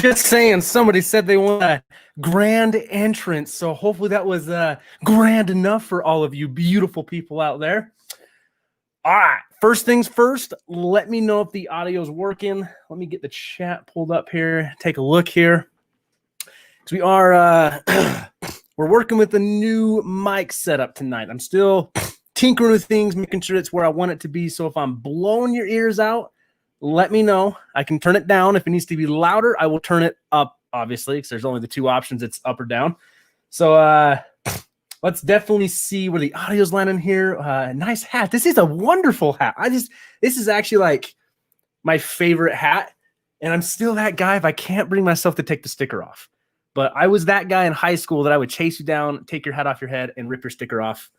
Just saying, somebody said they want a grand entrance, so hopefully that was grand enough for all of you beautiful people out there. All right, first things first, let me know if the audio is working. Let me get the chat pulled up here, take a look here. Because we are, we're working with a new mic setup tonight. I'm still tinkering with things, making sure it's where I want it to be. So if I'm blowing your ears out, let me know. I can turn it down. If it needs to be louder, I will turn it up, obviously, because there's only the two options. It's up or down. So let's definitely see where the audio's landing here. Nice hat. This is a wonderful hat. This is actually like my favorite hat. And I'm still that guy if I can't bring myself to take the sticker off. But I was that guy in high school that I would chase you down, take your hat off your head, and rip your sticker off.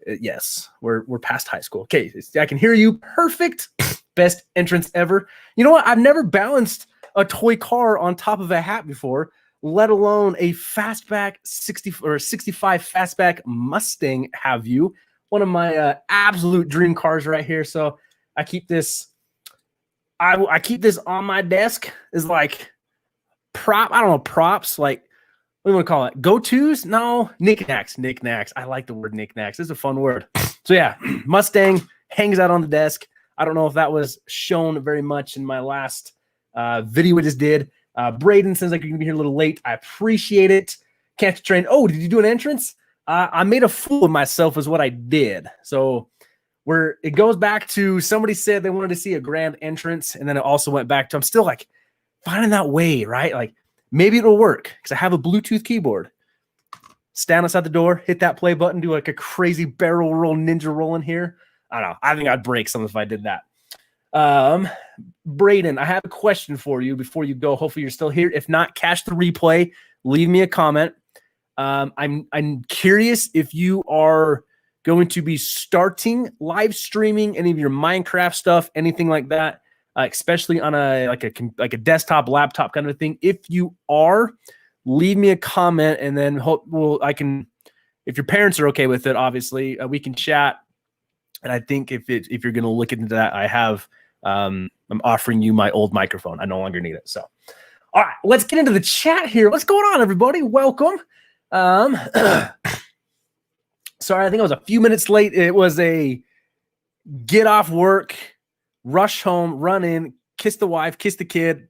Yes, we're past high school. Okay, I can hear you. Perfect. Best entrance ever. You know what? I've never balanced a toy car on top of a hat before, let alone a fastback 60 or 65 fastback Mustang. Have you? One of my absolute dream cars right here. So I keep this. I keep this on my desk as like prop. I don't know, props. Like, what do you want to call it? Go-tos? No, knickknacks. Knickknacks. I like the word knickknacks. It's a fun word. So yeah, Mustang hangs out on the desk. I don't know if that was shown very much in my last video we just did. Braden says like you're gonna be here a little late. I appreciate it. Catch the train. Oh, did you do an entrance? I made a fool of myself is what I did. So it goes back to somebody said they wanted to see a grand entrance, and then it also went back to I'm still like finding that way, right? Like maybe it'll work because I have a Bluetooth keyboard. Stand outside the door, hit that play button, do like a crazy barrel roll ninja roll in here. I don't know. I think I'd break something if I did that. Braden, I have a question for you before you go. Hopefully you're still here. If not, catch the replay. Leave me a comment. I'm curious if you are going to be starting live streaming any of your Minecraft stuff, anything like that, especially on a desktop, laptop kind of thing. If you are, leave me a comment, and then if your parents are okay with it, obviously we can chat. And I think if you're going to look into that, I'm offering you my old microphone. I no longer need it. So, all right, let's get into the chat here. What's going on, everybody? Welcome. Sorry, I think I was a few minutes late. It was a get off work, rush home, run in, kiss the wife, kiss the kid,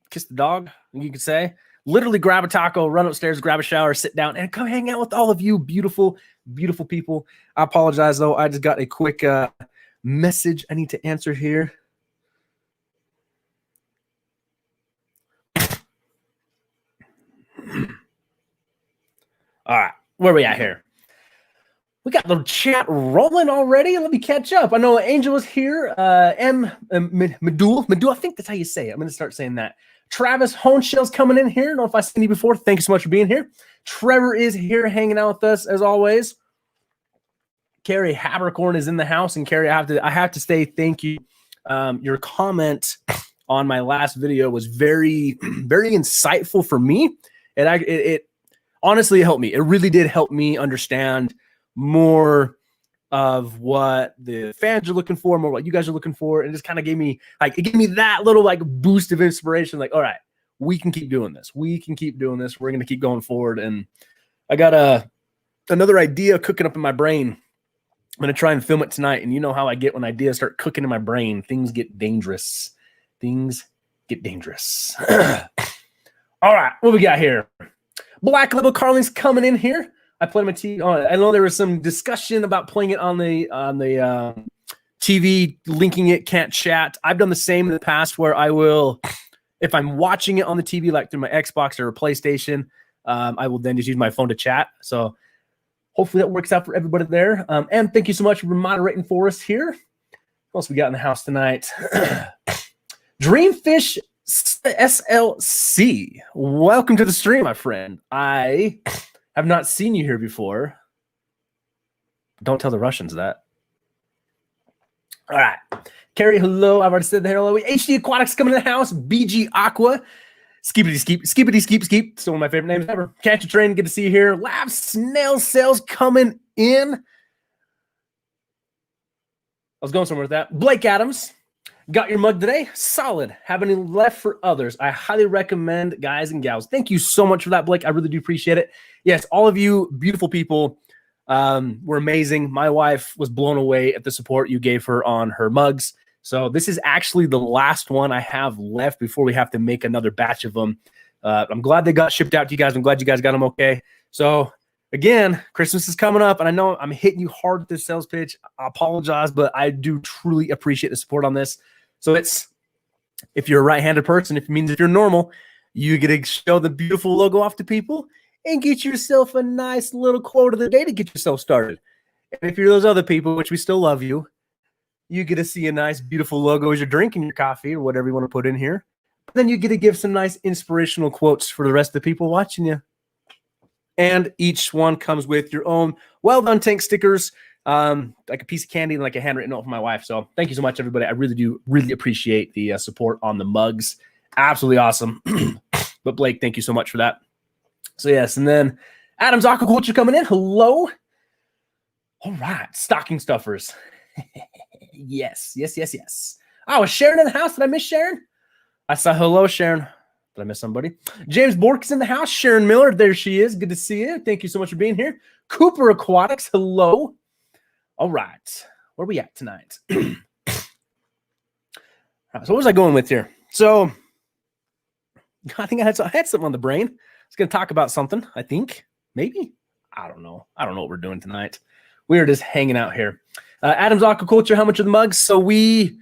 kiss the dog, you could say. Literally grab a taco, run upstairs, grab a shower, sit down, and come hang out with all of you beautiful, beautiful people. I apologize, though. I just got a quick message I need to answer here. All right, where are we at here? We got the chat rolling already. Let me catch up. I know Angel is here. Medul, I think that's how you say it. I'm going to start saying that. Travis Honeshell's coming in here. I don't know if I've seen you before. Thank you so much for being here. Trevor is here hanging out with us as always. Carrie Habercorn is in the house. And Carrie, I have to say thank you. Your comment on my last video was very, very insightful for me. It honestly helped me. It really did help me understand more of what the fans are looking for, more what you guys are looking for, and just kind of gave me that little like boost of inspiration. Like, all right, we can keep doing this. We can keep doing this. We're gonna keep going forward. And I got another idea cooking up in my brain. I'm gonna try and film it tonight. And you know how I get when ideas start cooking in my brain, things get dangerous. Things get dangerous. All right, what we got here? Black Label Carling's coming in here. I played my TV. I know there was some discussion about playing it on the TV, linking it, can't chat. I've done the same in the past where I will, if I'm watching it on the TV, like through my Xbox or a PlayStation, I will then just use my phone to chat. So hopefully that works out for everybody there. And thank you so much for moderating for us here. What else we got in the house tonight? Dreamfish SLC. Welcome to the stream, my friend. I have not seen you here before. Don't tell the Russians that. All right. Carrie, hello. I've already said hello. HD Aquatics coming in the house. BG Aqua. Skippity Still one of my favorite names ever. Catch a train. Good to see you here. Lab Snail Cells coming in. I was going somewhere with that. Blake Adams. Got your mug today? Solid. Have any left for others? I highly recommend, guys and gals. Thank you so much for that, Blake. I really do appreciate it. Yes, all of you beautiful people were amazing. My wife was blown away at the support you gave her on her mugs. So this is actually the last one I have left before we have to make another batch of them. I'm glad they got shipped out to you guys. I'm glad you guys got them okay. So again, Christmas is coming up, and I know I'm hitting you hard with this sales pitch. I apologize, but I do truly appreciate the support on this. So it's, if you're a right-handed person, if you're normal, you get to show the beautiful logo off to people and get yourself a nice little quote of the day to get yourself started. And if you're those other people, which we still love you, you get to see a nice, beautiful logo as you're drinking your coffee or whatever you want to put in here. But then you get to give some nice inspirational quotes for the rest of the people watching you. And each one comes with your own Well-Don Tank stickers, like a piece of candy and like a handwritten note from my wife. So thank you so much, everybody. I really appreciate the support on the mugs. Absolutely awesome. But Blake, thank you so much for that. So yes, and then Adam's Aquaculture coming in. Hello. All right, stocking stuffers. Yes. Oh, Sharon in the house. Did I miss Sharon? I saw hello, Sharon. Did I miss somebody? James Bork's in the house. Sharon Miller, there she is. Good to see you. Thank you so much for being here. Cooper Aquatics, hello. All right, where are we at tonight? All right, so what was I going with here? So I think I had something on the brain. I was going to talk about something, I think. Maybe. I don't know. I don't know what we're doing tonight. We are just hanging out here. Adam's Aquaculture, how much are the mugs? So we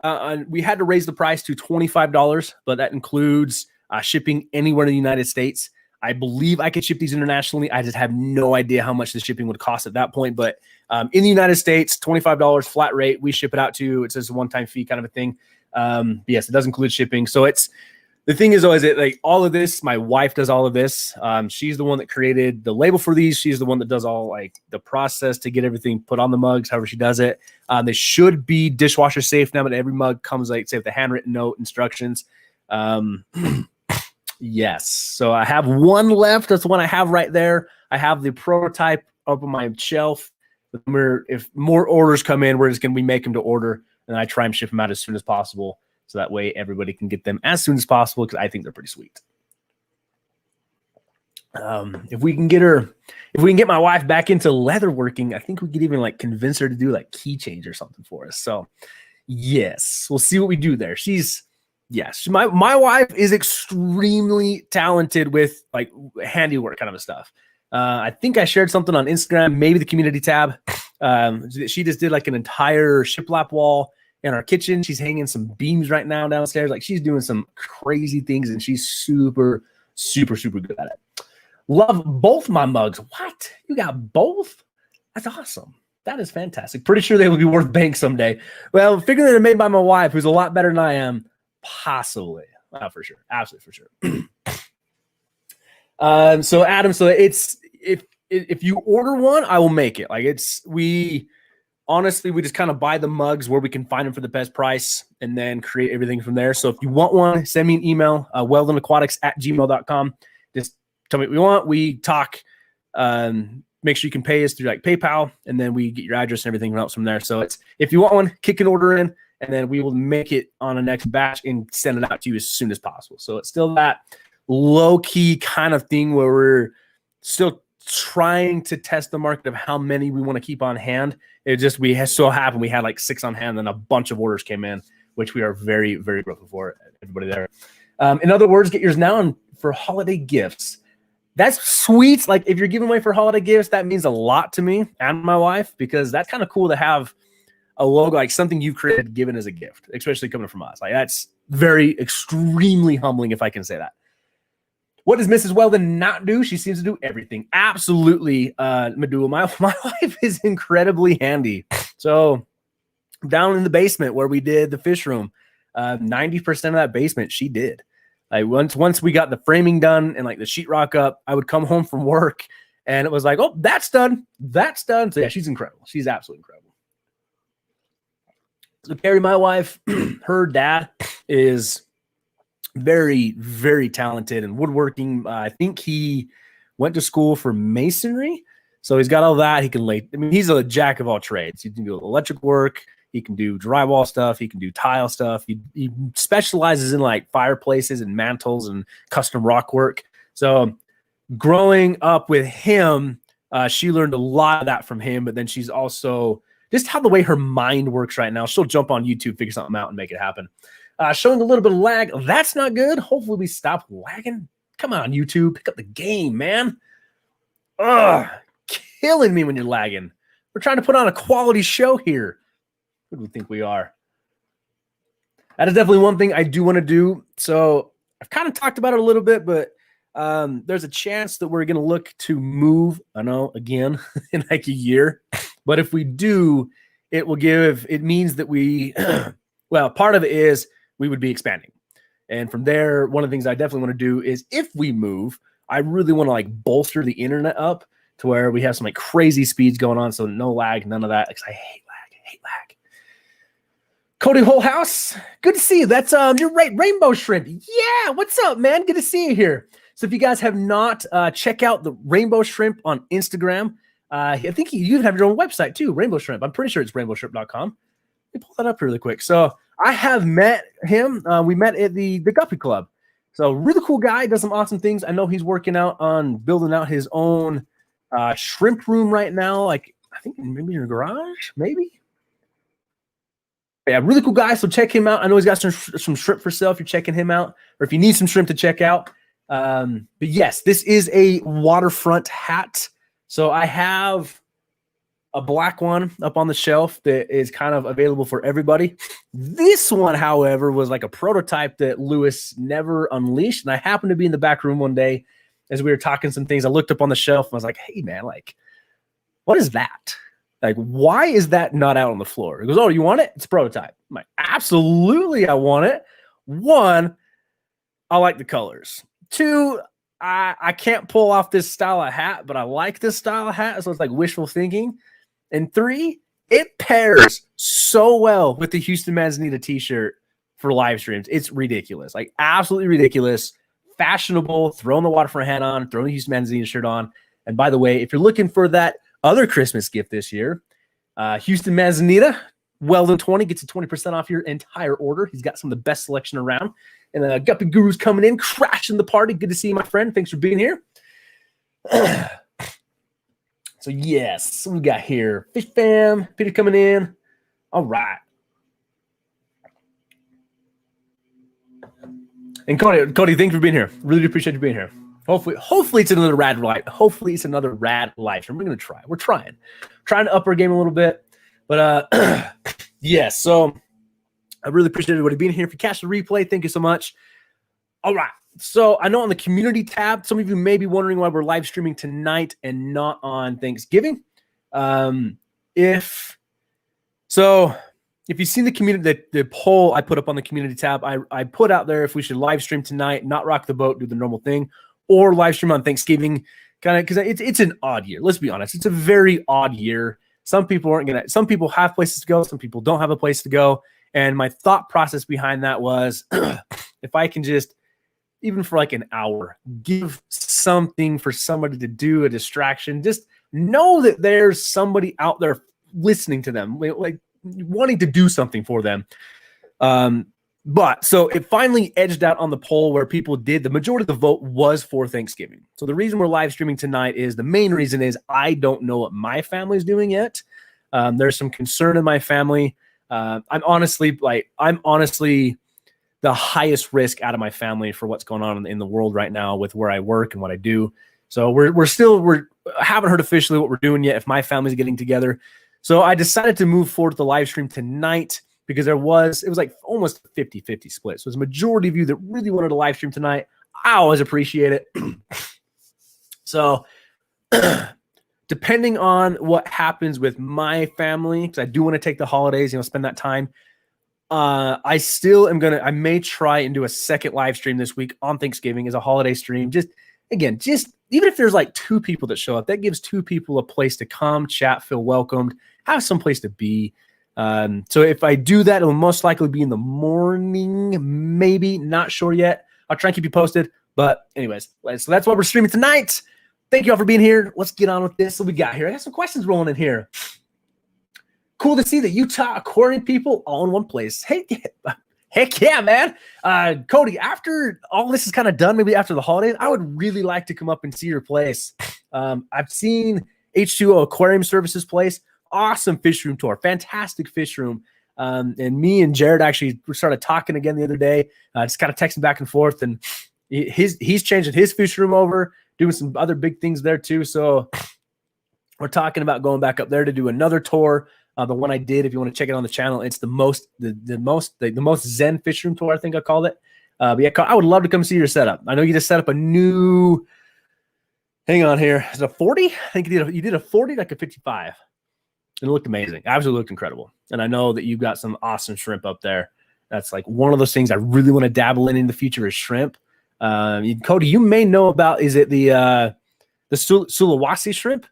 had to raise the price to $25, but that includes shipping anywhere in the United States. I believe I could ship these internationally. I just have no idea how much the shipping would cost at that point. But in the United States, $25 flat rate. We ship it out to, it's just a one-time fee kind of a thing. Yes, it does include shipping. So it's, the thing is always like all of this, my wife does all of this. She's the one that created the label for these. She's the one that does all like the process to get everything put on the mugs, however she does it. They should be dishwasher safe now, but every mug comes like, say, with the handwritten note instructions. Yes. So I have one left. That's the one I have right there. I have the prototype up on my shelf. If more orders come in, we're just going to make them to order, and I try and ship them out as soon as possible. So that way everybody can get them as soon as possible, because I think they're pretty sweet. If we can get my wife back into leatherworking, I think we could even like convince her to do like keychains or something for us. So yes, we'll see what we do there. My wife is extremely talented with like handiwork kind of stuff. I think I shared something on Instagram, maybe the community tab. She just did like an entire shiplap wall in our kitchen. She's hanging some beams right now downstairs. Like she's doing some crazy things, and she's super, super, super good at it. Love both my mugs. What? You got both? That's awesome. That is fantastic. Pretty sure they will be worth bank someday. Well, figuring that they're made by my wife, who's a lot better than I am, possibly. For sure. Absolutely for sure. So Adam, so it's, if you order one, I will make it. Like honestly, we just kind of buy the mugs where we can find them for the best price and then create everything from there. So if you want one, send me an email, weldonaquatics@gmail.com. Just tell me what you want. We talk, make sure you can pay us through like PayPal, and then we get your address and everything else from there. So it's, if you want one, kick an order in, and then we will make it on a next batch and send it out to you as soon as possible. So it's still that low-key kind of thing where we're still trying to test the market of how many we want to keep on hand. It just, so happened we had like 6 on hand, and a bunch of orders came in, which we are very, very grateful for, everybody there. In other words, get yours now for holiday gifts. That's sweet. Like if you're giving away for holiday gifts, that means a lot to me and my wife, because that's kind of cool to have a logo, like something you've created, given as a gift, especially coming from us. Like that's extremely humbling, if I can say that. What does Mrs. Well-Don not do? She seems to do everything. Absolutely, Medulla. My wife is incredibly handy. So down in the basement where we did the fish room, 90% of that basement she did. Like once we got the framing done and like the sheetrock up, I would come home from work and it was like, oh, that's done. That's done. So yeah, she's incredible. She's absolutely incredible. So Carrie, my wife, her dad is very, very talented in woodworking. I think he went to school for masonry. So he's got all that. He can lay. I mean, he's a jack of all trades. He can do electric work. He can do drywall stuff. He can do tile stuff. He specializes in like fireplaces and mantles and custom rock work. So growing up with him, she learned a lot of that from him. But then she's also just how the way her mind works right now. She'll jump on YouTube, figure something out, and make it happen. Showing a little bit of lag. That's not good. Hopefully we stop lagging. Come on, YouTube. Pick up the game, man. Ugh. Killing me when you're lagging. We're trying to put on a quality show here. Who do we think we are? That is definitely one thing I do want to do. So I've kind of talked about it a little bit, but there's a chance that we're going to look to move, I know, again, in like a year. But if we do, it means that we, well, part of it is we would be expanding. And from there, one of the things I definitely want to do is if we move, I really want to like bolster the internet up to where we have some like crazy speeds going on. So no lag, none of that. Because I hate lag. Cody Wholehouse, good to see you. That's you're right, Rainbow Shrimp. Yeah, what's up, man? Good to see you here. So if you guys have not, check out the Rainbow Shrimp on Instagram. I think you have your own website too, Rainbow Shrimp. I'm pretty sure it's rainbowshrimp.com. Let me pull that up really quick. So I have met him. We met at the Guppy Club. So really cool guy, does some awesome things. I know he's working out on building out his own shrimp room right now. Like I think maybe in a garage, maybe. Yeah, really cool guy. So check him out. I know he's got some shrimp for sale if you're checking him out, or if you need some shrimp to check out. But yes, this is a waterfront hat. So I have a black one up on the shelf that is kind of available for everybody. This one, however, was like a prototype that Lewis never unleashed. And I happened to be in the back room one day as we were talking some things. I looked up on the shelf and I was like, hey, man, like, what is that? Like, why is that not out on the floor? He goes, oh, you want it? It's a prototype. I'm like, absolutely, I want it. One, I like the colors. Two, I can't pull off this style of hat, but I like this style of hat. So it's like wishful thinking. And three, it pairs so well with the Houston Manzanita t-shirt for live streams. It's ridiculous. Like, absolutely ridiculous. Fashionable. Throwing the waterfront hat on, throwing the Houston Manzanita shirt on. And by the way, if you're looking for that other Christmas gift this year, Houston Manzanita, Wel-Don 20 gets you 20% off your entire order. He's got some of the best selection around. And Guppy Guru's coming in, crashing the party. Good to see you, my friend. Thanks for being here. So, yes, what we got here? Fish Fam, Peter coming in. All right. And Cody, thanks for being here. Really do appreciate you being here. Hopefully it's another rad live. Hopefully it's another rad live stream. We're going to try. We're trying to up our game a little bit. But, yes, so I really appreciate everybody being here. If you catch the replay, thank you so much. All right. So I know on the community tab, some of you may be wondering why we're live streaming tonight and not on Thanksgiving. If you've seen the community, the poll I put up on the community tab, I put out there if we should live stream tonight, not rock the boat, do the normal thing, or live stream on Thanksgiving, kind of because it's an odd year. Let's be honest, it's a very odd year. Some people have places to go, some people don't have a place to go, and my thought process behind that was, if I can just, even for like an hour, give something for somebody to do, a distraction, just know that there's somebody out there listening to them, like wanting to do something for them. But so it finally edged out on the poll where people did, the majority of the vote was for Thanksgiving. So the reason we're live streaming tonight is, the main reason is I don't know what my family's doing yet. There's some concern in my family. I'm honestly the highest risk out of my family for what's going on in the world right now with where I work and what I do. So we haven't heard officially what we're doing yet, if my family's getting together. So I decided to move forward to the live stream tonight because it was like almost a 50-50 split. So there's a majority of you that really wanted a live stream tonight. I always appreciate it. So depending on what happens with my family, because I do want to take the holidays, spend that time. I may try and do a second live stream this week on Thanksgiving as a holiday stream. Just even if there's like 2 people that show up, that gives 2 people a place to come, chat, feel welcomed, have some place to be. So if I do that, it'll most likely be in the morning, maybe, not sure yet. I'll try and keep you posted. But anyways, so that's why we're streaming tonight. Thank you all for being here. Let's get on with this. What we got here? I got some questions rolling in here. cool to see the Utah aquarium people all in one place. Hey, heck yeah, man. Cody, after all this is kind of done, maybe after the holidays, I would really like to come up and see your place. I've seen H2O Aquarium Services place. Awesome fish room tour. Fantastic fish room. And me and Jared actually started talking again the other day, just kind of texting back and forth. And he's changing his fish room over, doing some other big things there too. So we're talking about going back up there to do another tour. The one I did, if you want to check it on the channel, it's the most Zen fish room tour, I think I called it. But yeah, I would love to come see your setup. I know you just set up a new. Hang on here. Is it a 40? I think you did a 40, like a 55. And it looked amazing. Absolutely looked incredible. And I know that you've got some awesome shrimp up there. That's like one of those things I really want to dabble in the future is shrimp. Cody, you may know about, is it the Sulawesi shrimp?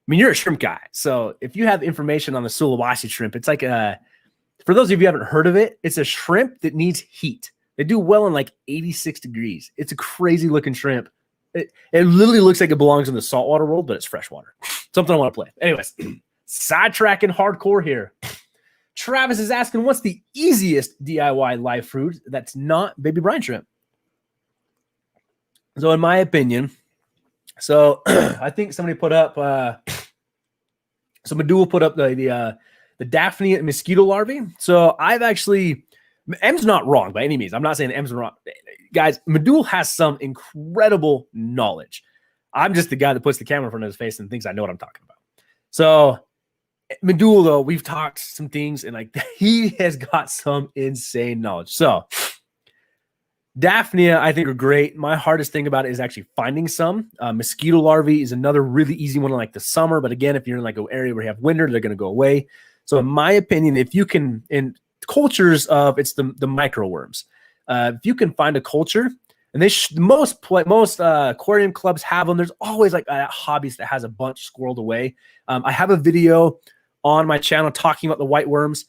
I mean, you're a shrimp guy. So if you have information on the Sulawesi shrimp, it's like for those of you who haven't heard of it, it's a shrimp that needs heat. They do well in like 86 degrees. It's a crazy looking shrimp. It literally looks like it belongs in the saltwater world, but it's freshwater. Something I want to play. Anyways, sidetracking hardcore here. Travis is asking, what's the easiest DIY live food that's not baby brine shrimp? So in my opinion, I think somebody put up, so Madul put up the Daphnia mosquito larvae. So I've actually, M's not wrong by any means. I'm not saying M's wrong. Guys, Madul has some incredible knowledge. I'm just the guy that puts the camera in front of his face and thinks I know what I'm talking about. So Madul, though, we've talked some things and like he has got some insane knowledge. So Daphnia, I think, are great. My hardest thing about it is actually finding some. Mosquito larvae is another really easy one in like the summer. But again, if you're in like an area where you have winter, they're going to go away. So in my opinion, if you can, in cultures of, it's the microworms. If you can find a culture, and most aquarium clubs have them. There's always like a hobbyist that has a bunch squirreled away. I have a video on my channel talking about the white worms.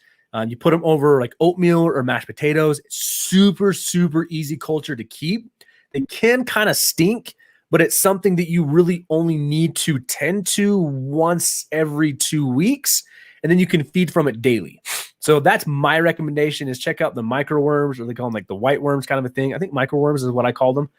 You put them over like oatmeal or mashed potatoes. It's super, super easy culture to keep. They can kind of stink, but it's something that you really only need to tend to once every 2 weeks, and then you can feed from it daily. So that's my recommendation, is check out the microworms, or they call them like the white worms kind of a thing. I think microworms is what I call them.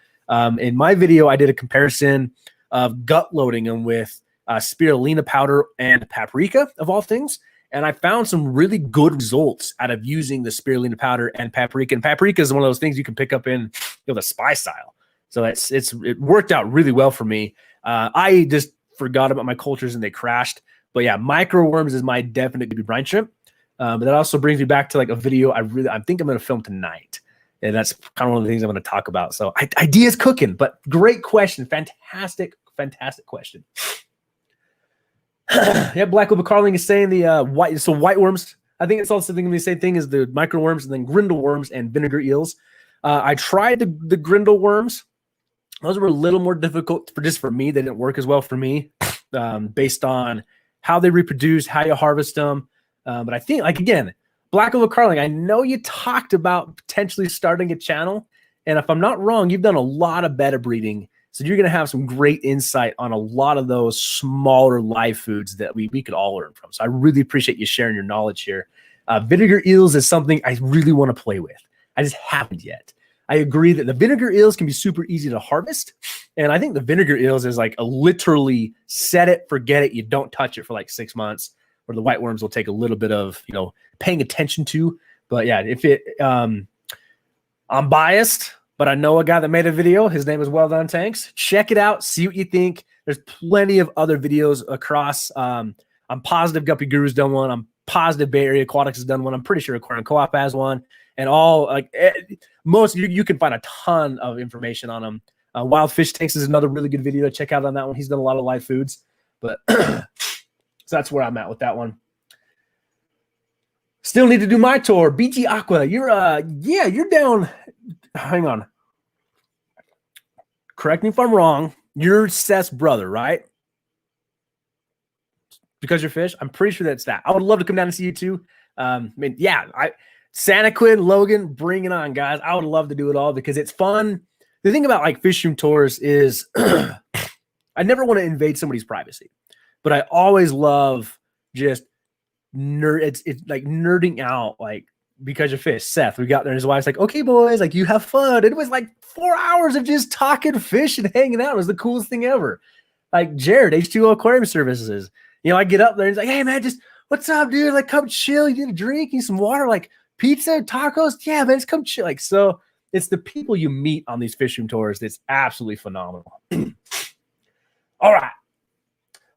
In my video, I did a comparison of gut loading them with spirulina powder and paprika, of all things. And I found some really good results out of using the spirulina powder and paprika. And paprika is one of those things you can pick up in the spice aisle. So it worked out really well for me. I just forgot about my cultures and they crashed. But yeah, microworms is my definite baby brine shrimp. But that also brings me back to like a video I think I'm going to film tonight. And that's kind of one of the things I'm going to talk about. So ideas cooking, but great question. Fantastic question. Yeah, Black Oba Carling is saying the white worms. I think it's also thinking the same thing as the microworms, and then grindle worms and vinegar eels. I tried the grindle worms. Those were a little more difficult for me. They didn't work as well for me, based on how they reproduce, how you harvest them. But I think, like, again, Black Oba Carling, I know you talked about potentially starting a channel, and if I'm not wrong, you've done a lot of betta breeding. So you're going to have some great insight on a lot of those smaller live foods that we could all learn from. So I really appreciate you sharing your knowledge here. Vinegar eels is something I really want to play with. I just haven't yet. I agree that the vinegar eels can be super easy to harvest. And I think the vinegar eels is like a literally set it, forget it. You don't touch it for like 6 months, where the white worms will take a little bit of, paying attention to. But yeah, I'm biased, but I know a guy that made a video. His name is Wel-Don Tanks. Check it out. See what you think. There's plenty of other videos across. I'm positive Guppy Guru's done one. I'm positive Bay Area Aquatics has done one. I'm pretty sure Aquarium Co-op has one. And you can find a ton of information on them. Wild Fish Tanks is another really good video to check out on that one. He's done a lot of live foods. But so that's where I'm at with that one. Still need to do my tour. BT Aqua, you're down. Hang on. Correct me if I'm wrong. You're Seth's brother, right? Because you're fish? I'm pretty sure that's that. I would love to come down and see you too. Santa Quinn, Logan, bring it on, guys. I would love to do it all because it's fun. The thing about like fish room tours is I never want to invade somebody's privacy, but I always love just it's like nerding out, like because of fish. Seth, we got there and his wife's like, okay, boys, like you have fun. It was like 4 hours of just talking fish and hanging out. It was the coolest thing ever. Like Jared, H2O Aquarium Services. You know, I get up there and he's like, hey man, just what's up, dude? Like, come chill. You need a drink, you need some water, like pizza, tacos. Yeah, man, just come chill. Like, so it's the people you meet on these fishing tours that's absolutely phenomenal. All right.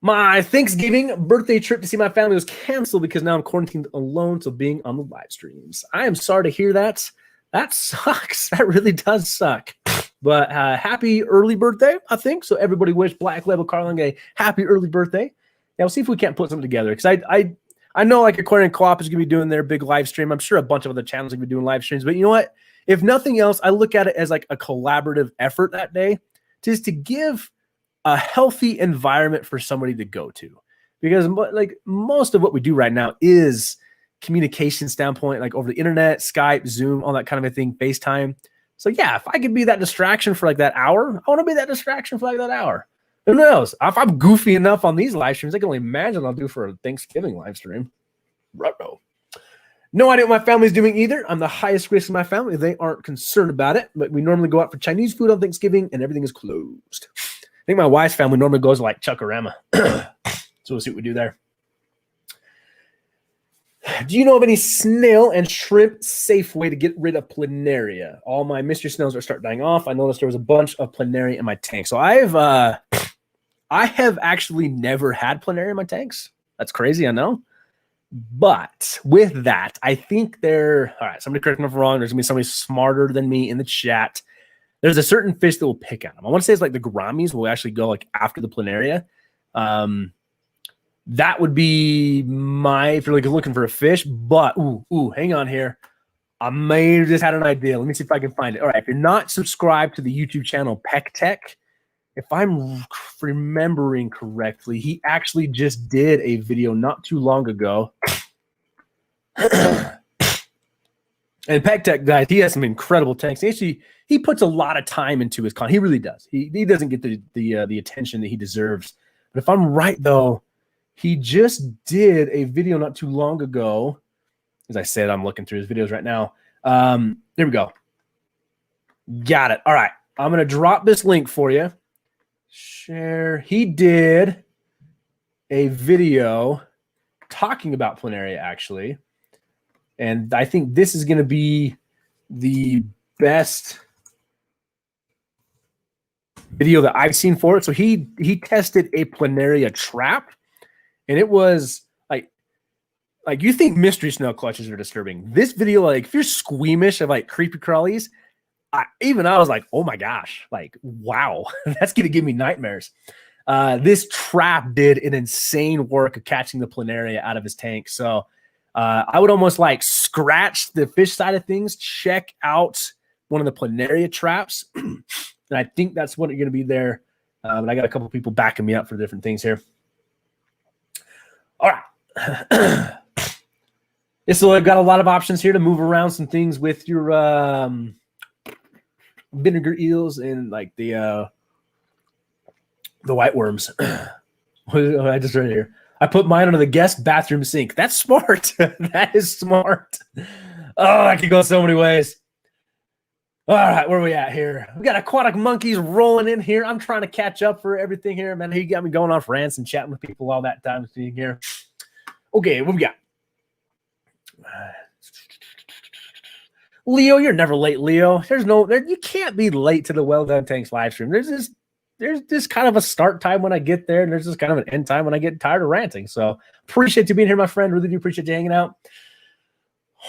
My Thanksgiving birthday trip to see my family was canceled because now I'm quarantined alone, so being on the live streams. I am sorry to hear that. That sucks. That really does suck. But happy early birthday, I think. So everybody wish Black Label Carling a happy early birthday. Yeah, we'll see if we can't put something together. Because I know like Aquarium Co-op is going to be doing their big live stream. I'm sure a bunch of other channels are going to be doing live streams. But you know what? If nothing else, I look at it as like a collaborative effort that day, just to give a healthy environment for somebody to go to. Because like most of what we do right now is communication standpoint, like over the internet, Skype, Zoom, all that kind of a thing, FaceTime. So yeah, if I could be that distraction for like that hour, I want to be that distraction for like that hour. Who knows? If I'm goofy enough on these live streams, I can only imagine I'll do for a Thanksgiving live stream. Ruh-roh. No idea what my family's doing either. I'm the highest risk in my family. They aren't concerned about it, but we normally go out for Chinese food on Thanksgiving and everything is closed. I think my wife's family normally goes to like Chuckarama. So we'll see what we do there. Do you know of any snail and shrimp safe way to get rid of planaria? All my mystery snails are starting dying off. I noticed there was a bunch of planaria in my tank. So I have actually never had planaria in my tanks. That's crazy, I know. But with that, I think all right, somebody correct me if I'm wrong. There's going to be somebody smarter than me in the chat. There's a certain fish that will pick at them. I want to say it's like the gouramis will actually go like after the planaria. That would be if you're like looking for a fish, but hang on here. I may have just had an idea. Let me see if I can find it. All right. If you're not subscribed to the YouTube channel Peck Tech, if I'm remembering correctly, he actually just did a video not too long ago. And Peck Tech, guys, he has some incredible tanks. Actually, he puts a lot of time into his content. He really does. He doesn't get the attention that he deserves. But if I'm right, though, he just did a video not too long ago. As I said, I'm looking through his videos right now. There we go. Got it. All right. I'm going to drop this link for you. Share. He did a video talking about planaria, actually. And I think this is going to be the best video that I've seen for it. So he tested a planaria trap. And it was like you think mystery snail clutches are disturbing. This video, like if you're squeamish of like creepy crawlies, I was like, oh my gosh, like, wow, that's going to give me nightmares. This trap did an insane work of catching the planaria out of his tank. So I would almost like scratch the fish side of things, check out one of the planaria traps. And I think that's what you're going to be there. And I got a couple people backing me up for different things here. All right. So I've got a lot of options here to move around some things with your vinegar eels and like the white worms. I just read here. I put mine under the guest bathroom sink. That's smart. That is smart. Oh, I could go so many ways. All right, where are we at here? We got aquatic monkeys rolling in here. I'm trying to catch up for everything here, man. He got me going on rants and chatting with people all that time being here. Okay, what we got? Leo, you're never late, Leo. You can't be late to the Well-Don Tanks live stream. There's this kind of a start time when I get there, and there's just kind of an end time when I get tired of ranting. So appreciate you being here, my friend. Really do appreciate you hanging out.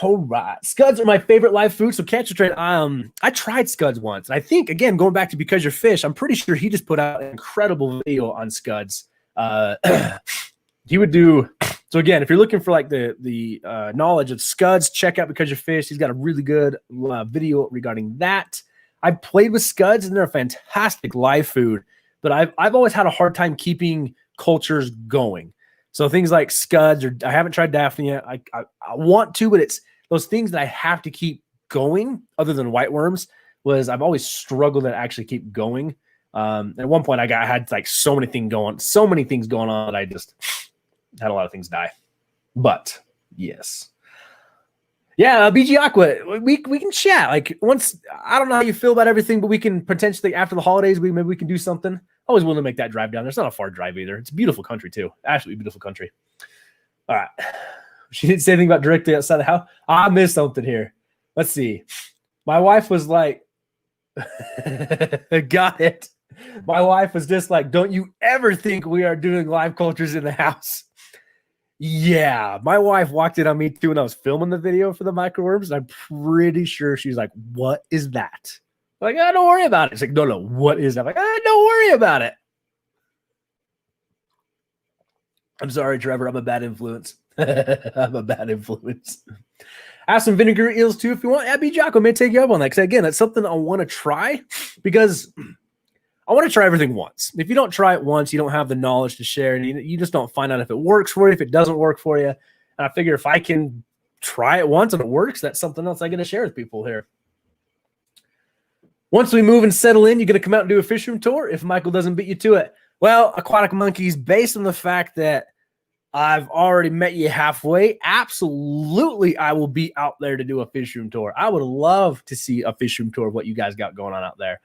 All right. Scuds are my favorite live food. So catch a trade. I tried scuds once. And I think, again, going back to Because You're Fish, I'm pretty sure he just put out an incredible video on scuds. He would do so again, if you're looking for like the knowledge of scuds, check out Because You're Fish. He's got a really good video regarding that. I've played with scuds and they're a fantastic live food, but I've always had a hard time keeping cultures going. So things like scuds, or I haven't tried Daphne yet. I want to, but it's those things that I have to keep going other than white worms. I've always struggled to actually keep going. At one point I had like so many things going on that I just had a lot of things die. But yes. Yeah, BG Aqua, we can chat. Like once, I don't know how you feel about everything, but we can potentially after the holidays, maybe we can do something. Always willing to make that drive down there. It's not a far drive either. It's a beautiful country too. Absolutely beautiful country. All right. She didn't say anything about directly outside the house. I missed something here. Let's see. My wife was like, got it. My wife was just like, don't you ever think we are doing live cultures in the house. Yeah, my wife walked in on me too when I was filming the video for the microworms. And I'm pretty sure she's like, what is that? I'm like, don't worry about it. It's like, no, what is that? I'm like, don't worry about it. I'm sorry, Trevor. I'm a bad influence. I'm a bad influence. Have some vinegar eels too if you want. Abby Jocko may take you up on that. Because again, that's something I want to try because I want to try everything once. If you don't try it once, you don't have the knowledge to share, and you just don't find out if it works for you, if it doesn't work for you. And I figure if I can try it once and it works, that's something else I'm going to share with people here. Once we move and settle in, you're going to come out and do a fish room tour if Michael doesn't beat you to it. Well, Aquatic Monkeys, based on the fact that I've already met you halfway, absolutely I will be out there to do a fish room tour. I would love to see a fish room tour of what you guys got going on out there.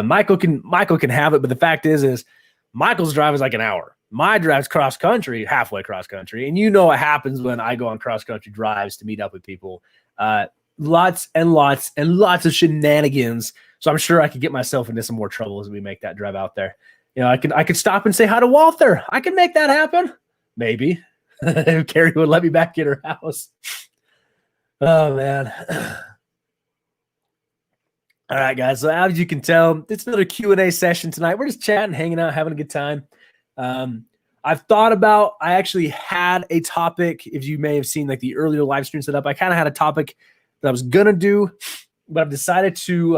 Michael can have it, but the fact is Michael's drive is like an hour. My drive's cross country, halfway cross country, and you know what happens when I go on cross country drives to meet up with people. Lots and lots and lots of shenanigans. So I'm sure I could get myself into some more trouble as we make that drive out there. You know, I could stop and say hi to Walter. I can make that happen. Maybe. Carrie would let me back in her house. Oh man. All right, guys. So as you can tell, it's another Q&A session tonight. We're just chatting, hanging out, having a good time. I've thought about, I actually had a topic, if you may have seen like the earlier live stream set up, I kind of had a topic that I was going to do, but I've decided to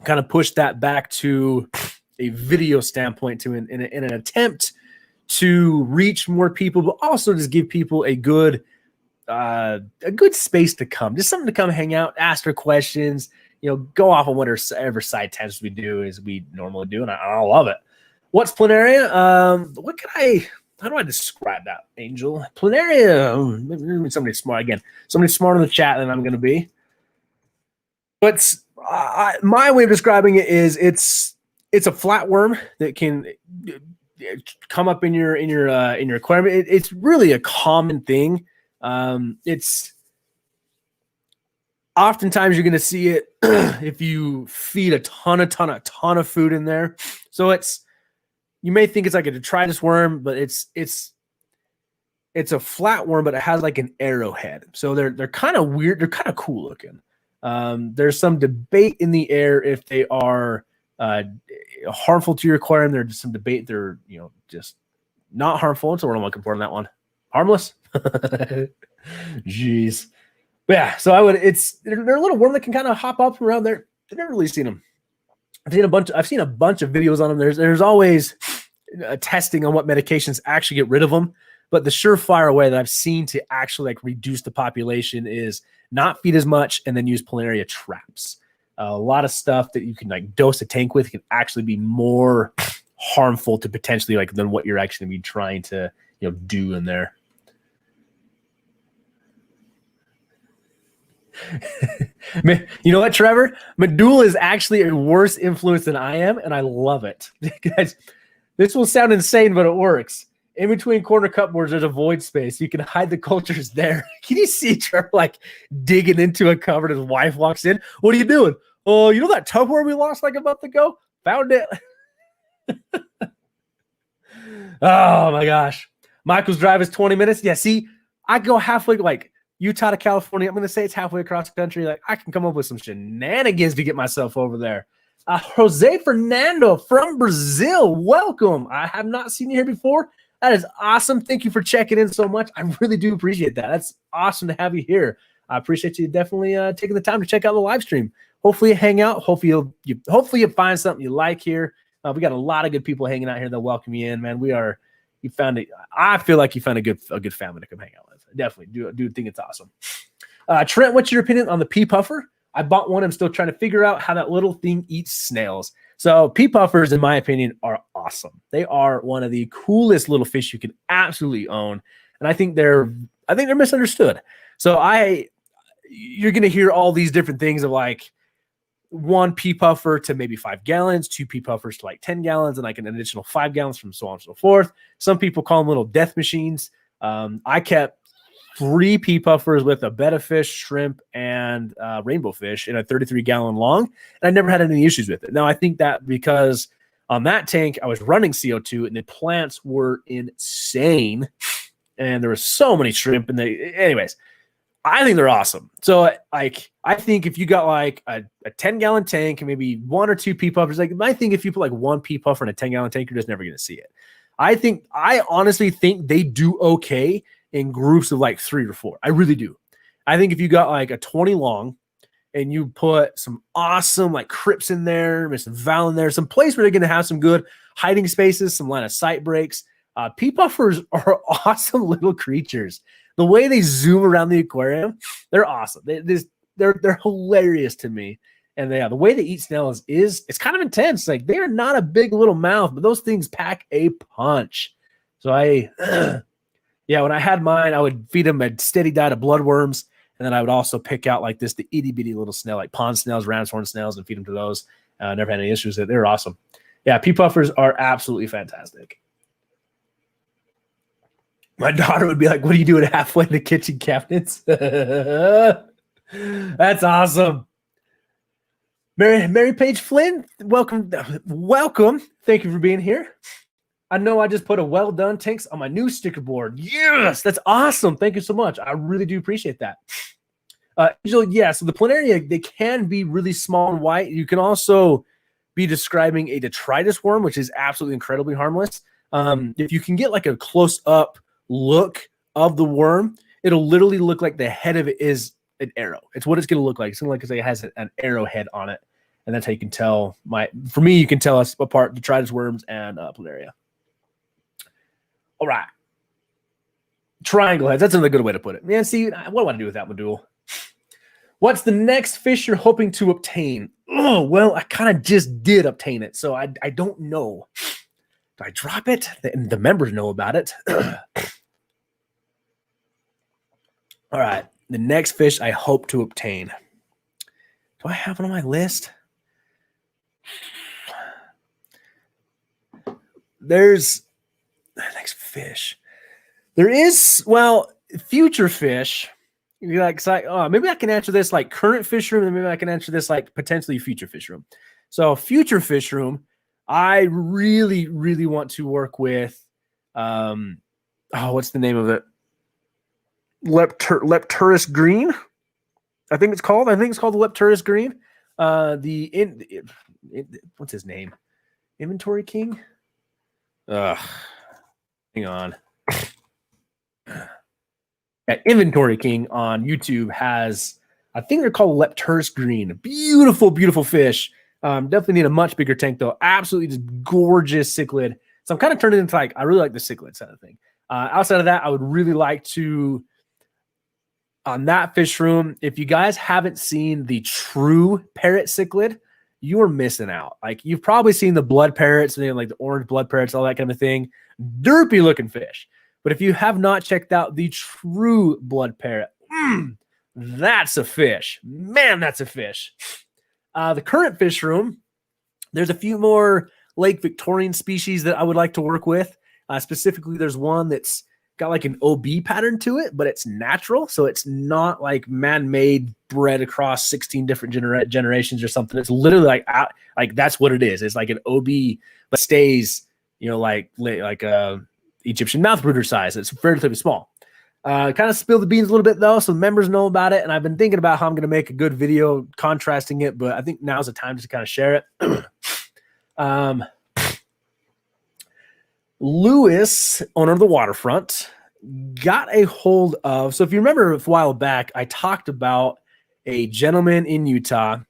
kind of push that back to a video standpoint in an attempt to reach more people, but also just give people a good space to come, just something to come hang out, ask their questions, you know, go off on whatever side tangents we do as we normally do. And I love it. What's planaria? How do I describe that, Angel? Planaria, maybe somebody smart again. Somebody smarter in the chat than I'm going to be. But my way of describing it is it's a flatworm that can come up in your aquarium. It's really a common thing. It's oftentimes you're going to see it if you feed a ton of food in there. So you may think it's like a detritus worm, but it's a flatworm, but it has like an arrowhead. So they're kind of weird. They're kind of cool looking. There's some debate in the air if they are harmful to your aquarium. There's some debate they're just not harmful. That's what I'm looking for on that one. Harmless. Jeez. But yeah, so they're a little worm that can kind of hop up around there. I've never really seen them. I've seen a bunch of videos on them. There's always testing on what medications actually get rid of them. But the surefire way that I've seen to actually like reduce the population is not feed as much and then use planaria traps. A lot of stuff that you can like dose a tank with can actually be more harmful to potentially like than what you're actually going to be trying to do in there. You know what, Trevor? Medulla is actually a worse influence than I am, and I love it. Guys, this will sound insane, but it works. In between corner cupboards, there's a void space. You can hide the cultures there. Can you see Trevor like digging into a cupboard? His wife walks in. What are you doing? Oh, you know that Tupperware we lost like a month ago? Found it. Oh my gosh. Michael's drive is 20 minutes. Yeah, see, I go halfway like Utah to California. I'm going to say it's halfway across the country. Like I can come up with some shenanigans to get myself over there. Jose Fernando from Brazil. Welcome. I have not seen you here before. That is awesome. Thank you for checking in so much. I really do appreciate that. That's awesome to have you here. I appreciate you definitely taking the time to check out the live stream. Hopefully you hang out. Hopefully you find something you like here. We got a lot of good people hanging out here that welcome you in, man. You found it. I feel like you found a good family to come hang out with. Definitely do think it's awesome. Trent, what's your opinion on the pea puffer? I bought one. I'm still trying to figure out how that little thing eats snails. So pea puffers, in my opinion, are awesome. They are one of the coolest little fish you can absolutely own. and I think they're misunderstood. So you're going to hear all these different things of like 1 pea puffer to maybe 5 gallons, 2 pea puffers to like 10 gallons, and like an additional 5 gallons from so on and so forth. Some people call them little death machines. I kept 3 pea puffers with a betta fish, shrimp, and rainbow fish in a 33-gallon long, and I never had any issues with it. Now, I think that because on that tank, I was running CO2, and the plants were insane, and there was so many shrimp, and anyways, I think they're awesome. So, like, I think if you got like a 10-gallon tank and maybe 1 or 2 pea puffers, like, I think if you put like 1 pea puffer in a 10-gallon tank, you're just never going to see it. I honestly think they do okay in groups of like 3 or 4. I really do. I think if you got like a 20 long and you put some awesome like crypts in there, maybe some val in there, some place where they're going to have some good hiding spaces, some line of sight breaks. Pea puffers are awesome little creatures. The way they zoom around the aquarium, they're awesome. They're hilarious to me. And the way they eat snails it's kind of intense. Like, they are not a big little mouth, but those things pack a punch. So when I had mine, I would feed them a steady diet of bloodworms, and then I would also pick out like the itty bitty little snail, like pond snails, ram's horn snails, and feed them to those. Never had any issues with it. They're awesome. Yeah, pea puffers are absolutely fantastic. My daughter would be like, "What are you doing halfway in the kitchen cabinets?" That's awesome. Mary Paige Flynn, welcome. Thank you for being here. I know I just put a Wel-Don Tanks on my new sticker board. Yes, that's awesome. Thank you so much. I really do appreciate that. Angel, yeah, so the planaria, they can be really small and white. You can also be describing a detritus worm, which is absolutely incredibly harmless. If you can get like a close-up look of the worm, it'll literally look like the head of it is an arrow. It's what it's going to look like. It's going to look like it has an arrowhead on it, and that's how you can tell. For me, you can tell us apart detritus worms and planaria. All right. Triangle heads. That's another good way to put it. Man, see, what do I want to do with that module? What's the next fish you're hoping to obtain? Oh, well, I kind of just did obtain it, so I don't know. Do I drop it? The members know about it. All right. The next fish I hope to obtain. Do I have it on my list? There's the next fish. There is, well, future fish. You're like, maybe I can answer this like current fish room, and maybe I can answer this like potentially future fish room. So future fish room, I really, really want to work with, what's the name of it? Lepturus green, I think it's called. I think it's called the Lepturus green. What's his name? Inventory King. Hang on. Inventory King on YouTube has, I think they're called Lepturus green. Beautiful, beautiful fish. Definitely need a much bigger tank though. Absolutely just gorgeous cichlid. So I'm kind of turning into like, I really like the cichlid side of thing. Outside of that, I would really like to, on that fish room, if you guys haven't seen the true parrot cichlid, you are missing out. Like, you've probably seen the blood parrots, and like the orange blood parrots, all that kind of thing. Derpy looking fish. But if you have not checked out the true blood parrot, that's a fish. Man, that's a fish. The current fish room, there's a few more Lake Victorian species that I would like to work with. Specifically, there's one that's got like an OB pattern to it, but it's natural. So it's not like man-made bred across 16 different generations or something. It's literally like that's what it is. It's like an OB, but stays, like Egyptian mouth brooder size. It's relatively small. Kind of spilled the beans a little bit though, so members know about it. And I've been thinking about how I'm going to make a good video contrasting it, but I think now's the time to kind of share it. Lewis, owner of the Waterfront, got a hold of. So if you remember a while back, I talked about a gentleman in Utah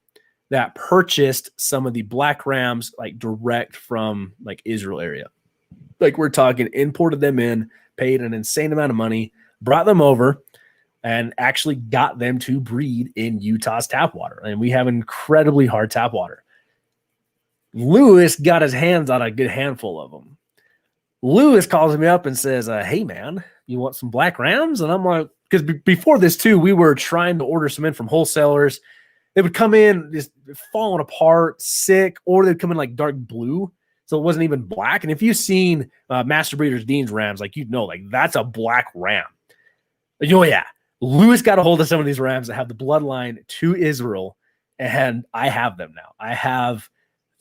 that purchased some of the black rams like direct from like Israel area. Like, we're talking imported them in, paid an insane amount of money, brought them over, and actually got them to breed in Utah's tap water. And we have incredibly hard tap water. Lewis got his hands on a good handful of them. Lewis calls me up and says, hey, man, you want some black rams? And I'm like, because before this, too, we were trying to order some in from wholesalers. They would come in just falling apart, sick, or they'd come in like dark blue. So it wasn't even black. And if you've seen Master Breeders Dean's rams, like, you'd know, like, that's a black ram. Oh, yeah. Lewis got a hold of some of these rams that have the bloodline to Israel, and I have them now. I have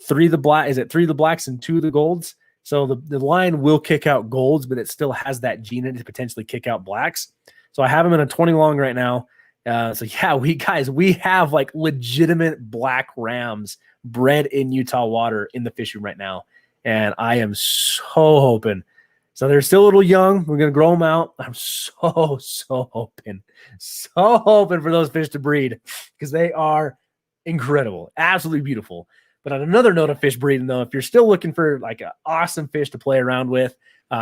3 of the black. Is it 3 of the blacks and 2 of the golds? So the line will kick out golds, but it still has that gene in it to potentially kick out blacks. So I have them in a 20 long right now. So yeah, we have like legitimate black rams bred in Utah water in the fish room right now. And I am so hoping. So they're still a little young. We're going to grow them out. I'm so hoping for those fish to breed because they are incredible, absolutely beautiful. But on another note of fish breeding, though, if you're still looking for like an awesome fish to play around with,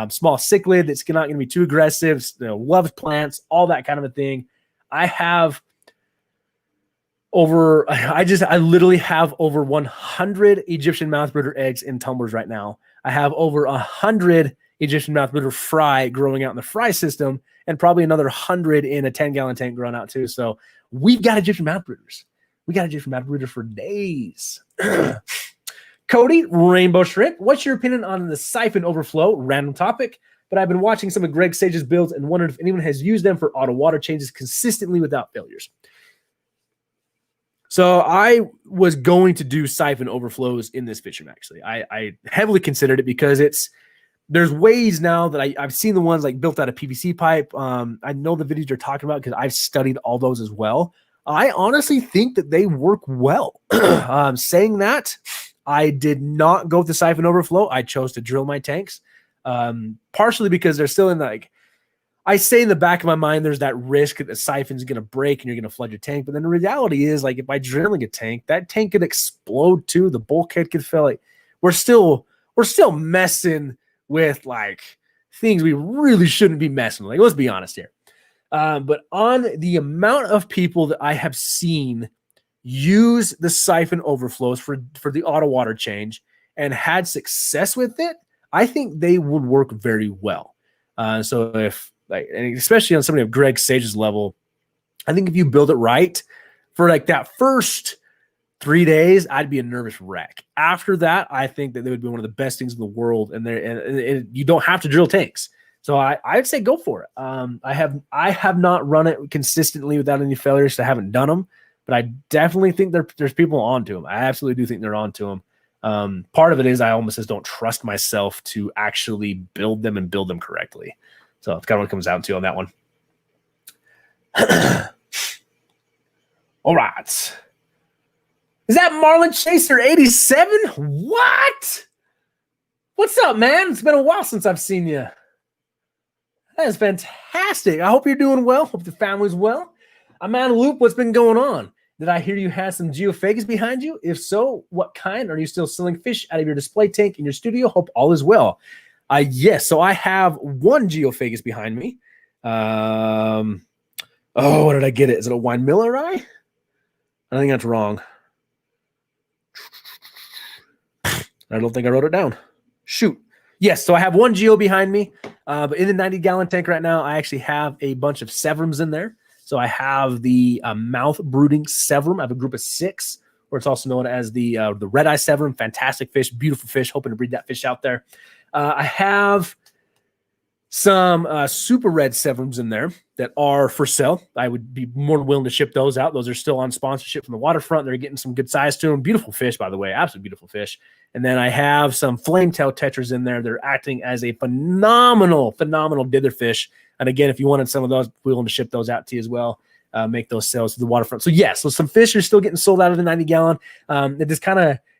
small cichlid that's not going to be too aggressive, loves plants, all that kind of a thing, I literally have over 100 Egyptian mouthbrooder eggs in tumblers right now. I have over 100 Egyptian mouthbrooder fry growing out in the fry system, and probably another 100 in a 10-gallon tank growing out too. So we've got Egyptian mouthbrooders. We got Egyptian mouthbrooder for days. Cody, Rainbow Shrimp, what's your opinion on the siphon overflow? Random topic, but I've been watching some of Greg Sage's builds and wondered if anyone has used them for auto water changes consistently without failures. So I was going to do siphon overflows in this fish room, actually. I heavily considered it because there's ways now that I've seen the ones like built out of PVC pipe. I know the videos you're talking about because I've studied all those as well. I honestly think that they work well. Saying that, I did not go with the siphon overflow. I chose to drill my tanks, partially because they're still in like, I say in the back of my mind, there's that risk that the siphon's going to break and you're going to flood your tank. But then the reality is, like, if by drilling a tank, that tank could explode too. The bulkhead could fail. Like, we're still messing with like things we really shouldn't be messing with. Like, let's be honest here. But on the amount of people that I have seen use the siphon overflows for the auto water change and had success with it, I think they would work very well. So if like, and especially on somebody of Greg Sage's level, I think if you build it right for like that first 3 days, I'd be a nervous wreck. After that, I think that they would be one of the best things in the world, and you don't have to drill tanks. So I'd say go for it. I have not run it consistently without any failures. So I haven't done them, but I definitely think there's people onto them. I absolutely do think they're onto them. Part of it is I almost just don't trust myself to actually build them and build them correctly. So it's kind of what it comes down to on that one. All right. Is that Marlin Chaser 87? What? What's up, man? It's been a while since I've seen you. That is fantastic. I hope you're doing well. Hope the family's well. I'm out of loop. What's been going on? Did I hear you had some geophagus behind you? If so, what kind? Are you still selling fish out of your display tank in your studio? Hope all is well. Yes. So I have one geophagus behind me. What did I get it? Is it a wine miller eye? I think that's wrong. I don't think I wrote it down. Shoot. Yes, so I have one geo behind me, but in the 90-gallon tank right now, I actually have a bunch of severums in there. So I have the mouth brooding severum. I have a group of 6, or it's also known as the red-eye severum. Fantastic fish, beautiful fish. Hoping to breed that fish out there. I have some super red severums in there that are for sale. I would be more than willing to ship those out. Those are still on sponsorship from the waterfront. They're getting some good size to them. Beautiful fish, by the way. Absolutely beautiful fish. And then I have some flametail tetras in there. They're acting as a phenomenal dither fish. And again, if you wanted some of those, we're willing to ship those out to you as well. Make those sales to the waterfront. So yes, so some fish are still getting sold out of the 90-gallon.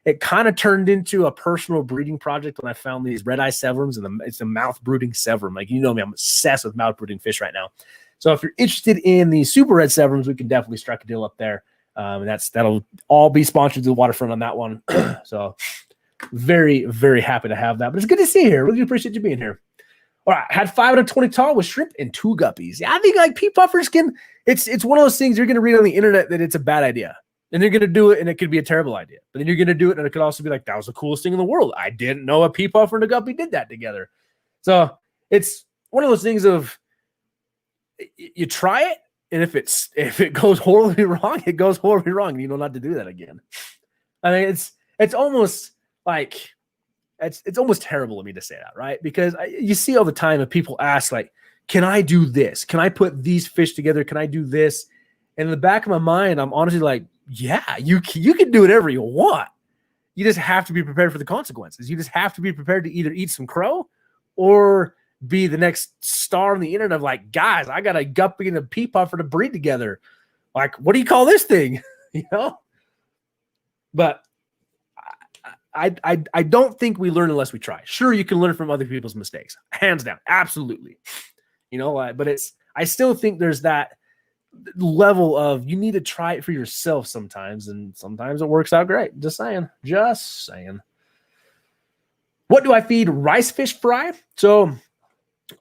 It kind of turned into a personal breeding project when I found these red-eye severums, and it's a mouth brooding severum. Like, you know me, I'm obsessed with mouth brooding fish right now. So if you're interested in the super red severums, we can definitely strike a deal up there. And that'll all be sponsored to the waterfront on that one. So very, very happy to have that. But it's good to see you here. Really appreciate you being here. All right, had 520 tall with shrimp and 2 guppies. Yeah, I think like pea puffers it's one of those things you're going to read on the internet that it's a bad idea. And you're going to do it, and it could be a terrible idea. But then you're going to do it, and it could also be like, that was the coolest thing in the world. I didn't know a pea puffer and a guppy did that together. So it's one of those things of you try it, and if it goes horribly wrong, it goes horribly wrong, and you know not to do that again. I mean, it's almost like it's almost terrible of me to say that, right? Because you see all the time if people ask like, "Can I do this? Can I put these fish together? Can I do this?" And in the back of my mind, I'm honestly like, "Yeah, you can do whatever you want. You just have to be prepared for the consequences. You just have to be prepared to either eat some crow or be the next star on the internet of like, guys, I got a guppy and a pea puffer to breed together. Like, what do you call this thing?" You know? But I don't think we learn unless we try. Sure, you can learn from other people's mistakes. Hands down. Absolutely. You know, but I still think there's that level of you need to try it for yourself sometimes, and sometimes it works out great. Just saying. Just saying. What do I feed rice fish fry? So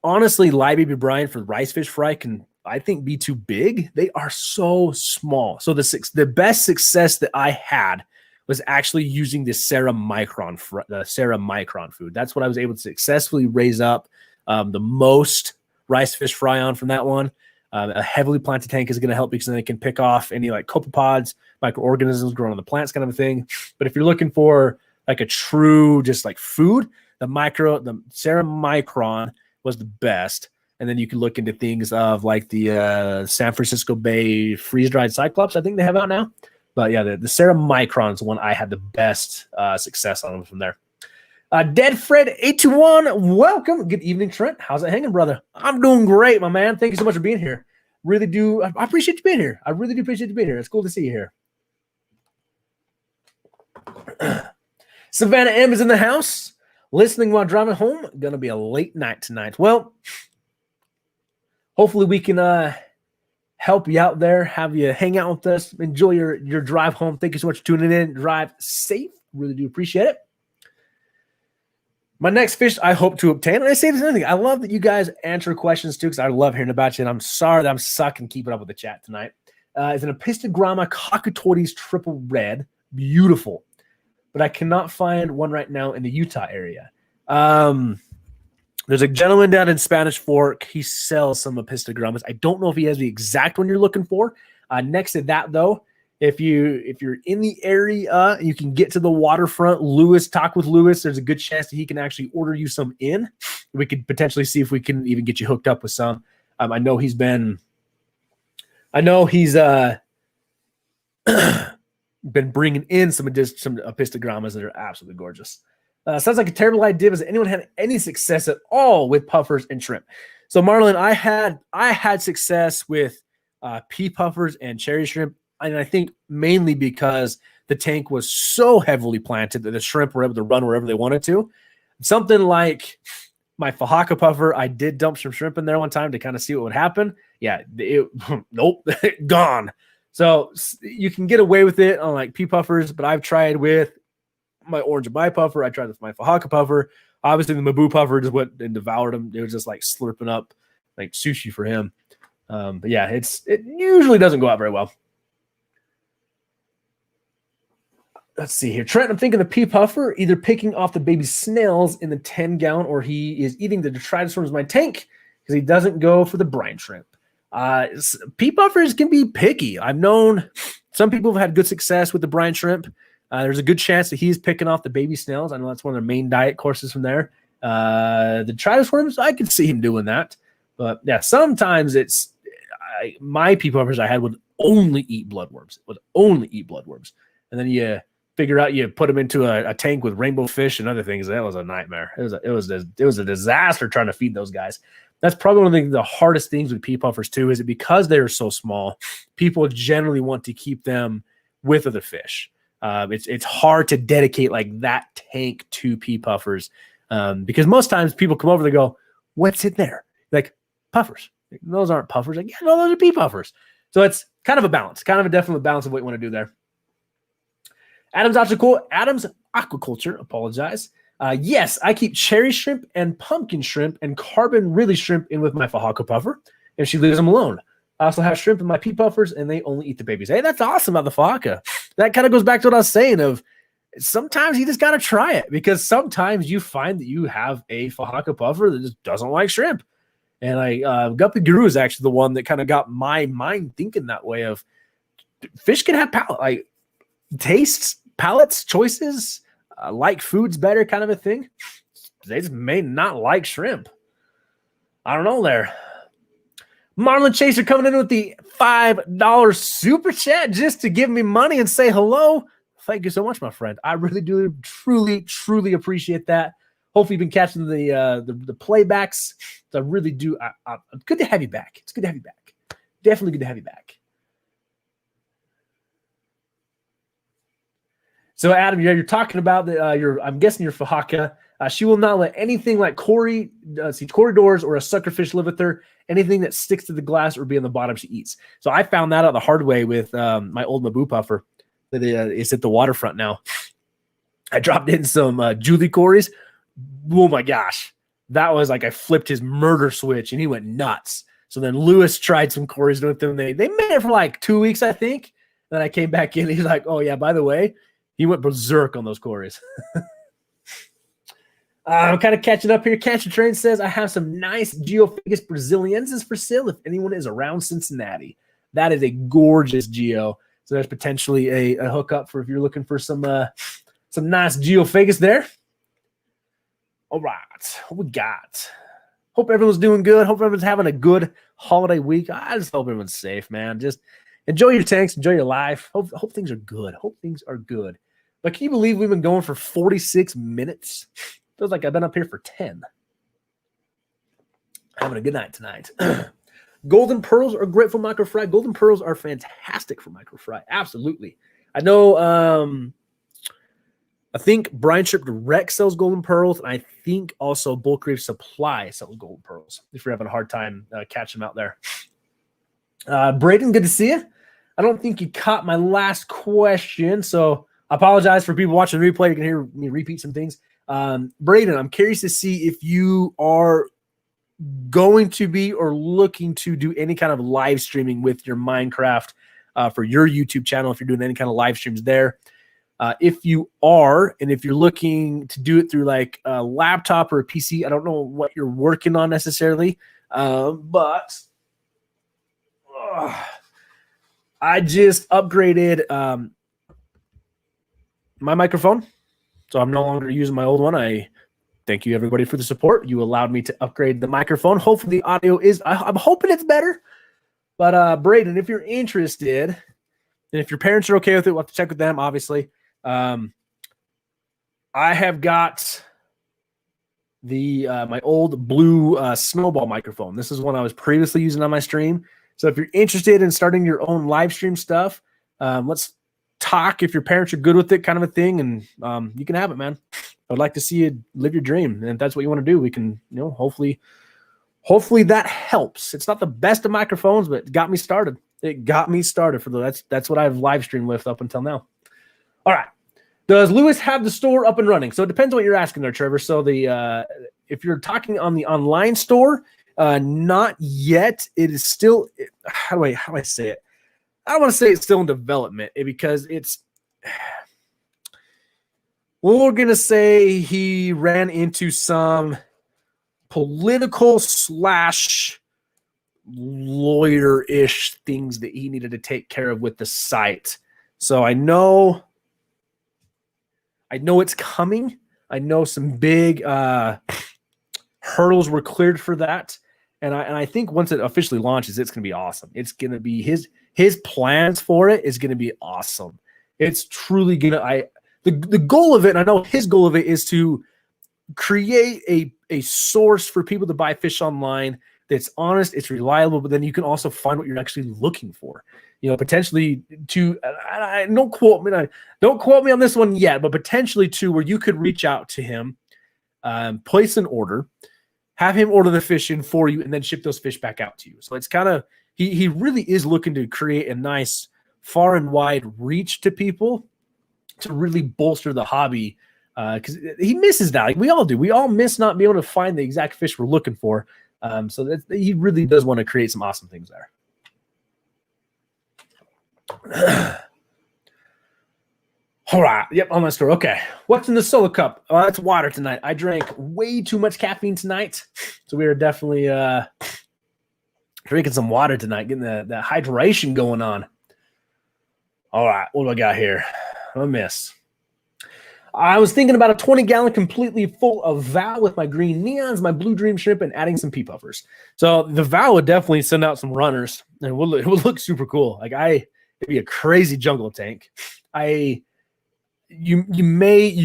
honestly, live baby brine for rice fish fry can, I think, be too big. They are so small. So the best success that I had was actually using the Sarah Micron food. That's what I was able to successfully raise up the most rice fish fry on from that one. A heavily planted tank is going to help because then it can pick off any like copepods, microorganisms growing on the plants kind of a thing. But if you're looking for like a true just like food, the Sarah Micron was the best. And then you can look into things of like the San Francisco Bay freeze-dried Cyclops, I think they have out now. But yeah, the Sarah Micron is the one I had the best success on from there. Dead Fred 821, welcome. Good evening, Trent. How's it hanging, brother? I'm doing great, my man. Thank you so much for being here. Really do. I appreciate you being here. I really do appreciate you being here. It's cool to see you here. Savannah M is in the house, listening while driving home. Gonna be a late night tonight. Well, hopefully we can help you out there, have you hang out with us, enjoy your drive home. Thank you so much for tuning in. Drive safe. Really do appreciate it. My next fish I hope to obtain, and I say this another thing, I love that you guys answer questions too, because I love hearing about you, and I'm sorry that I'm sucking keeping up with the chat tonight. Is an Apistogramma cockatoides triple red. Beautiful. But I cannot find one right now in the Utah area. There's a gentleman down in Spanish Fork. He sells some Apistogrammas. I don't know if he has the exact one you're looking for. Next to that, though, if you're in the area and you can get to the waterfront, talk with Lewis. There's a good chance that he can actually order you some in. We could potentially see if we can even get you hooked up with some. I know he's been bringing in some Apistogrammas that are absolutely gorgeous. Sounds like a terrible idea. Has anyone had any success at all with puffers and shrimp? So Marlon, I had success with pea puffers and cherry shrimp. And I think mainly because the tank was so heavily planted that the shrimp were able to run wherever they wanted to. Something like my Fahaka puffer, I did dump some shrimp in there one time to kind of see what would happen. Yeah, nope, gone. So you can get away with it on like pea puffers, but I've tried with my orange and puffer. I tried with my Fahaka puffer. Obviously, the Mabu puffer just went and devoured him. It was just like slurping up like sushi for him. But yeah, it usually doesn't go out very well. Let's see here. Trent, I'm thinking the pea puffer, either picking off the baby snails in the 10-gallon or he is eating the detritus worms in my tank because he doesn't go for the brine shrimp. Pea puffers can be picky. I've known some people have had good success with the brine shrimp. There's a good chance that he's picking off the baby snails. I know that's one of their main diet courses from there. The detritus worms, I could see him doing that. But yeah, sometimes my pea puffers I had would only eat bloodworms. And then you figure out you put them into a tank with rainbow fish and other things. That was a nightmare. It was a disaster trying to feed those guys. That's probably one of the hardest things with pea puffers too, is that because they're so small, people generally want to keep them with other fish. It's hard to dedicate like that tank to pea puffers because most times people come over, they go, "What's in there?" Like, puffers. Like, those aren't puffers. Like, yeah, no, those are pea puffers. So it's kind of a balance, kind of a definite balance of what you want to do there. Adam's Aquaculture, apologize. Yes, I keep cherry shrimp and pumpkin shrimp and carbon really shrimp in with my Fahaka puffer, and she leaves them alone. I also have shrimp in my pea puffers, and they only eat the babies. Hey, that's awesome about the Fahaka. That kind of goes back to what I was saying of sometimes you just got to try it, because sometimes you find that you have a Fahaka puffer that just doesn't like shrimp. And Guppy Guru is actually the one that kind of got my mind thinking that way of fish can have tastes, palates, choices, like foods better kind of a thing. They just may not like shrimp. I don't know there. Marlon Chaser coming in with the $5 super chat just to give me money and say hello. Thank you so much, my friend. I really do truly appreciate that. Hopefully you've been catching the playbacks. I really do. Good to have you back. It's good to have you back. Definitely good to have you back. So, Adam, you're talking about I'm guessing your Fahaka. She will not let anything like corridors or a suckerfish live with her. Anything that sticks to the glass or be on the bottom, she eats. So I found that out the hard way with my old Mabu puffer. That is at the waterfront now. I dropped in some Julie Corys. Oh my gosh, that was like I flipped his murder switch and he went nuts. So then Lewis tried some Corys with them. They made it for like 2 weeks, I think. Then I came back in. He's like, "Oh yeah, by the way." He went berserk on those Corys. I'm kind of catching up here. Catcher Train says, I have some nice Geophagus Braziliensis for sale if anyone is around Cincinnati. That is a gorgeous Geo. So there's potentially a hookup for if you're looking for some nice Geophagus there. All right. What we got? Hope everyone's doing good. Hope everyone's having a good holiday week. I just hope everyone's safe, man. Just enjoy your tanks. Enjoy your life. Hope things are good. Hope things are good. But can you believe we've been going for 46 minutes? Feels like I've been up here for 10. Having a good night tonight. Golden pearls are great for microfry. Golden pearls are fantastic for microfry. Absolutely. I know I think Brine Strip Direct sells golden pearls, and I think also Bulk Reef Supply sells golden pearls if you're having a hard time catching them out there. Braden, good to see you. I don't think you caught my last question, so I apologize for people watching the replay. You can hear me repeat some things. Braden, I'm curious to see if you are going to be or looking to do any kind of live streaming with your Minecraft for your YouTube channel, if you're doing any kind of live streams there. If you are, and if you're looking to do it through like a laptop or a PC, I don't know what you're working on necessarily, but I just upgraded my microphone, so I'm no longer using my old one. I thank you everybody for the support. You allowed me to upgrade the microphone. Hopefully the audio is, I'm hoping it's better. But Braden, if you're interested, and if your parents are okay with it, we'll have to check with them, obviously. I have got the my old blue snowball microphone. This is one I was previously using on my stream. So if you're interested in starting your own live stream stuff, let's talk if your parents are good with it, kind of a thing, and you can have it, man. I'd like to see you live your dream, and if that's what you want to do, we can, hopefully that helps. It's not the best of microphones, but it got me started. It got me started for that's what I've live streamed with up until now. All right. Does Lewis have the store up and running? So it depends on what you're asking there, Trevor. So if you're talking on the online store, not yet. It is still, how do I say it? I don't want to say it's still in development because we're going to say he ran into some political / lawyer-ish things that he needed to take care of with the site. So I know it's coming. I know some big hurdles were cleared for that. And I think once it officially launches, it's going to be awesome. It's going to be his plans for it is going to be awesome. It's truly going to, the goal of it, and I know his goal of it is to create a source for people to buy fish online that's honest, it's reliable, but then you can also find what you're actually looking for. Potentially don't quote me on this one yet, but potentially to where you could reach out to him, place an order, have him order the fish in for you, and then ship those fish back out to you. So it's kind of, he really is looking to create a nice far and wide reach to people to really bolster the hobby. Because he misses that. Like we all do. We all miss not being able to find the exact fish we're looking for. So he really does want to create some awesome things there. All right. Yep, on my score. Okay. What's in the solo cup? Oh, that's water tonight. I drank way too much caffeine tonight. So we are definitely drinking some water tonight, getting the hydration going on. All right. What do I got here? I miss. I was thinking about a 20-gallon completely full of Val with my green neons, my blue dream shrimp, and adding some pea puffers. So the Val would definitely send out some runners, and it would look super cool. Like it'd be a crazy jungle tank. You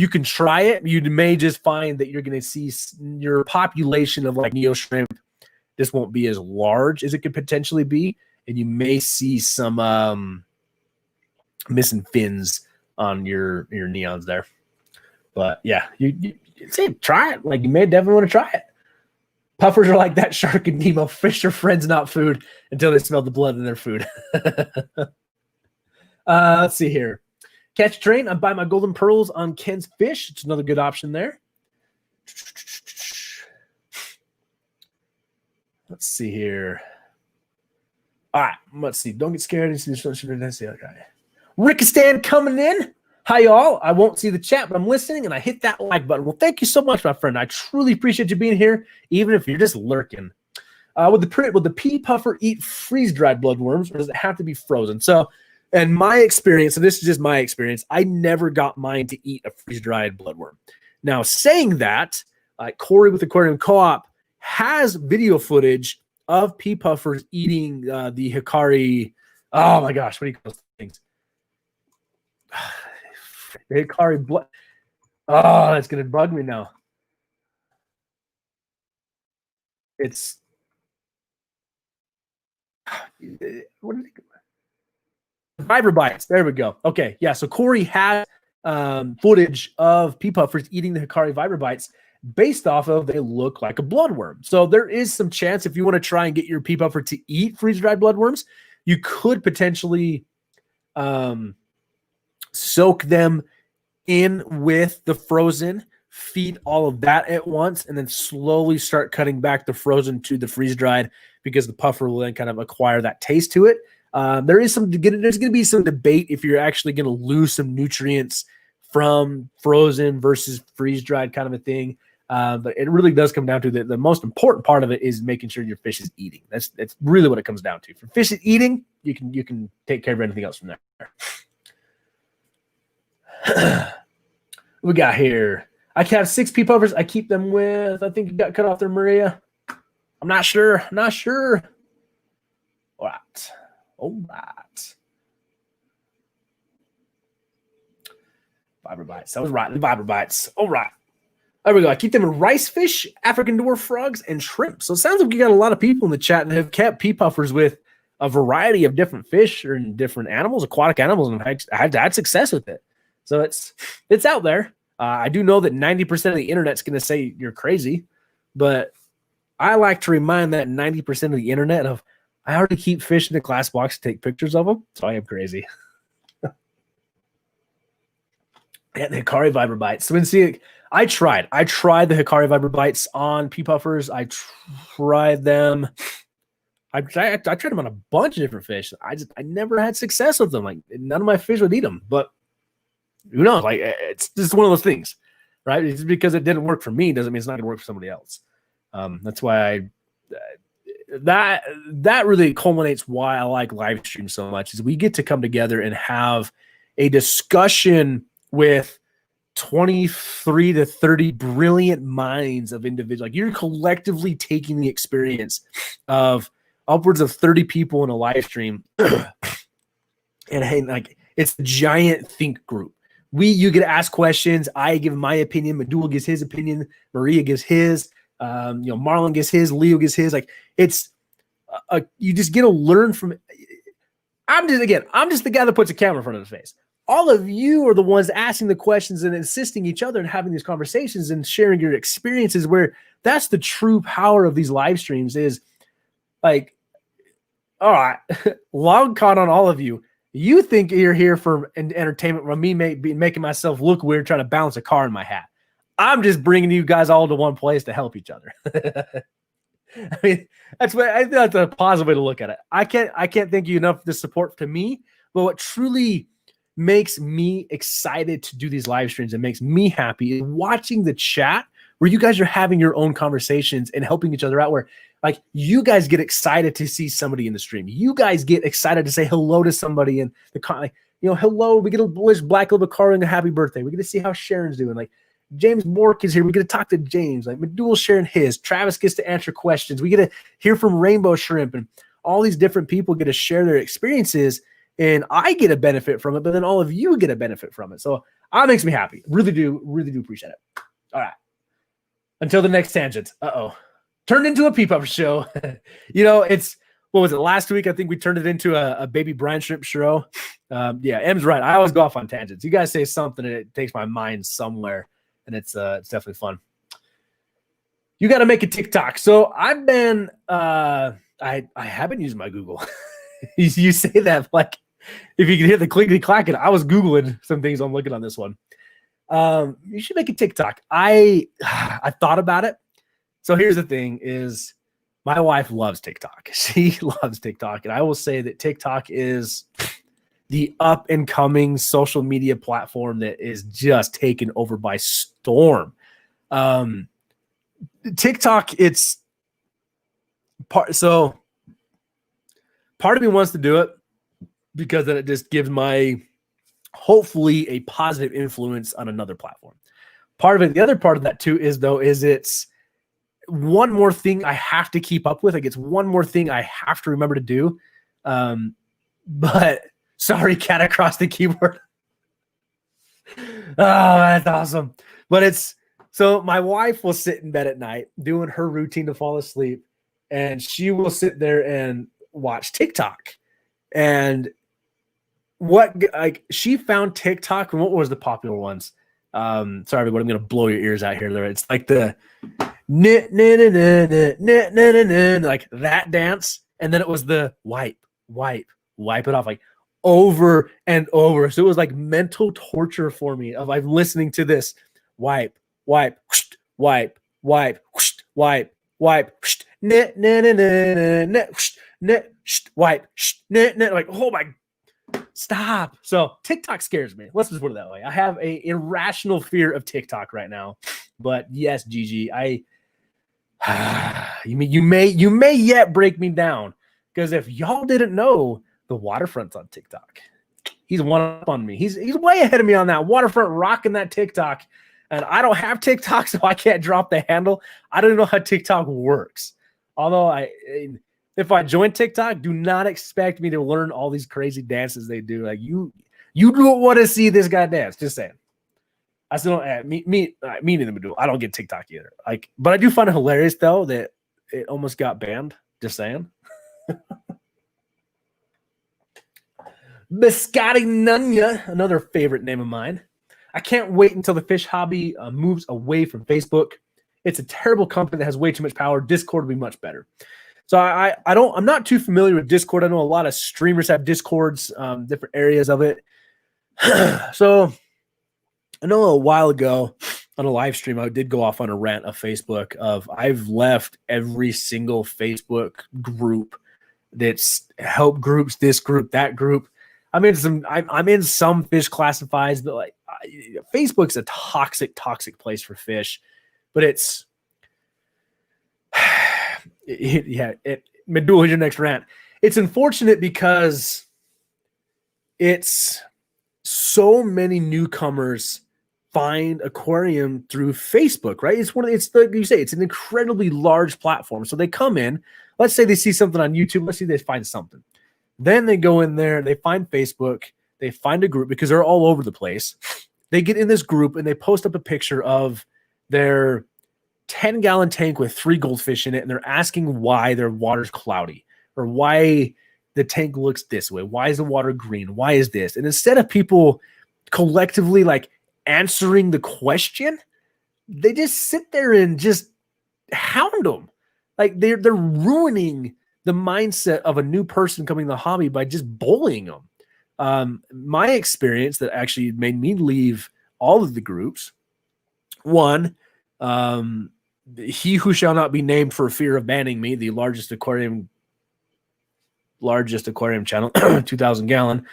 can try it. You may just find that you're going to see your population of like neo shrimp. This won't be as large as it could potentially be, and you may see some missing fins on your neons there. But yeah, you say try it. Like you may definitely want to try it. Puffers are like that shark and Nemo. Fish are friends, not food, until they smell the blood in their food. Let's see here. Catch train. I buy my golden pearls on Ken's Fish. It's another good option there. Let's see here. All right, let's see. Don't get scared. Okay. Rickistan coming in. Hi, y'all. I won't see the chat, but I'm listening, and I hit that like button. Well, thank you so much, my friend. I truly appreciate you being here, even if you're just lurking. Would the pea puffer eat freeze-dried bloodworms, or does it have to be frozen? So, in my experience, and this is just my experience, I never got mine to eat a freeze-dried bloodworm. Now, saying that, Corey with Aquarium Co-op has video footage of pea puffers eating the Hikari. Oh, my gosh. What do you call those things? The Hikari blood. Oh, that's going to bug me now. It's what did Fiber bites. There we go. Okay, yeah. So Corey has footage of pea puffers eating the Hikari Viber bites based off of they look like a bloodworm. So there is some chance if you want to try and get your pea puffer to eat freeze-dried bloodworms, you could potentially soak them in with the frozen, feed all of that at once, and then slowly start cutting back the frozen to the freeze-dried because the puffer will then kind of acquire that taste to it. There's going to be some debate if you're actually going to lose some nutrients from frozen versus freeze-dried kind of a thing. But it really does come down to the most important part of it is making sure your fish is eating. That's really what it comes down to. For fish is eating, you can take care of anything else from there. We got here. I can have 6 pea puffers. I keep them with, I think you got cut off there, Maria. I'm not sure. All right. Fiber bites. That was right. The fiber bites. All right. There we go. I keep them in rice fish, African dwarf frogs, and shrimp. So it sounds like you got a lot of people in the chat that have kept pea puffers with a variety of different fish or different animals, aquatic animals, and I've had success with it. So it's out there. I do know that 90% of the internet's going to say you're crazy, but I like to remind that 90% of the internet of I already keep fish in the glass box to take pictures of them, so I am crazy. Yeah, the Hikari Viber bites. So I tried the Hikari Viber bites on pea puffers. I tried them. I tried them on a bunch of different fish. I never had success with them. Like none of my fish would eat them, but who knows? Like it's just one of those things, right? It's because it didn't work for me doesn't mean it's not going to work for somebody else. That's why that really culminates why I like live streams so much is we get to come together and have a discussion with 23 to 30 brilliant minds of individuals. Like you're collectively taking the experience of upwards of 30 people in a live stream and like it's a giant think group. You get to ask questions. I give my opinion. Madul gives his opinion. Maria gives his. Marlon gives his. Leo gives his. Like it's, you just get to learn from. I'm just the guy that puts a camera in front of his face. All of you are the ones asking the questions and assisting each other and having these conversations and sharing your experiences. Where that's the true power of these live streams is, like, all right, long con on all of you. You think you're here for entertainment while me making myself look weird trying to balance a car in my hat. I'm just bringing you guys all to one place to help each other. I mean, that's a positive way to look at it. I can't thank you enough for the support to me. But what truly makes me excited to do these live streams and makes me happy is watching the chat where you guys are having your own conversations and helping each other out, where like you guys get excited to see somebody in the stream. You guys get excited to say hello to somebody in the like, hello, we get to wish Black Little Carling a happy birthday. We get to see how Sharon's doing. Like James Mork is here. We get to talk to James. Like Medul's sharing his. Travis gets to answer questions. We get to hear from Rainbow Shrimp, and all these different people get to share their experiences, and I get a benefit from it, but then all of you get a benefit from it. So that makes me happy. Really do appreciate it. All right. Until the next tangent. Turned into a peep-up show. It's, what was it, last week? I think we turned it into a baby brine shrimp show. Yeah, M's right. I always go off on tangents. You guys say something and it takes my mind somewhere, and it's definitely fun. You got to make a TikTok. So I've been, I haven't used my Google. You say that like, if you can hear the clickety clacking, I was Googling some things I'm looking on this one. You should make a TikTok. I thought about it. So here's the thing is my wife loves TikTok. She loves TikTok. And I will say that TikTok is the up and coming social media platform that is just taken over by storm. TikTok, it's part of me wants to do it because then it just gives hopefully a positive influence on another platform. Part of it, the other part of that too is it's one more thing I have to keep up with. Like it's one more thing I have to remember to do. But sorry, cat across the keyboard. Oh, that's awesome. But so my wife will sit in bed at night doing her routine to fall asleep, and she will sit there and watch TikTok. And she found TikTok, and what was the popular ones? Sorry, everybody, I'm gonna blow your ears out here. It's like the like that dance, and then it was the wipe it off like over and over. So it was like mental torture for me of I'm listening to this wipe, wipe, wipe, wipe, wipe, wipe, wipe, like, oh my, stop. So TikTok scares me. Let's just put it that way. I have a irrational fear of TikTok right now. But yes, Gigi, you may yet break me down, because if y'all didn't know, the Waterfront's on TikTok. He's one up on me. He's way ahead of me on that. Waterfront rocking that TikTok, and I don't have TikTok, so I can't drop the handle. I don't know how TikTok works. Although if I join TikTok, do not expect me to learn all these crazy dances they do. Like you don't want to see this guy dance. Just saying. I still don't. Me neither do. I don't get TikTok either. Like, but I do find it hilarious though that it almost got banned. Just saying. Biscotti Nunya, another favorite name of mine. I can't wait until the fish hobby moves away from Facebook. It's a terrible company that has way too much power. Discord would be much better. So I'm not too familiar with Discord. I know a lot of streamers have Discords, different areas of it. So I know a while ago on a live stream, I did go off on a rant of Facebook of I've left every single Facebook group that's help groups, this group, that group. I'm in some fish classifieds, but like Facebook's a toxic place for fish. But Medul, here's your next rant. It's unfortunate because it's so many newcomers find aquarium through Facebook, right? It's an incredibly large platform. So they come in, let's say they see something on YouTube, let's say they find something. Then they go in there, they find Facebook, they find a group because they're all over the place. They get in this group and they post up a picture of their 10-gallon tank with 3 goldfish in it, and they're asking why their water's cloudy or why the tank looks this way. Why is the water green? Why is this? And instead of people collectively like answering the question, they just sit there and just hound them. Like they're ruining the mindset of a new person coming to the hobby by just bullying them. My experience that actually made me leave all of the groups. One, he who shall not be named for fear of banning me, the largest aquarium channel, 2,000 gallon.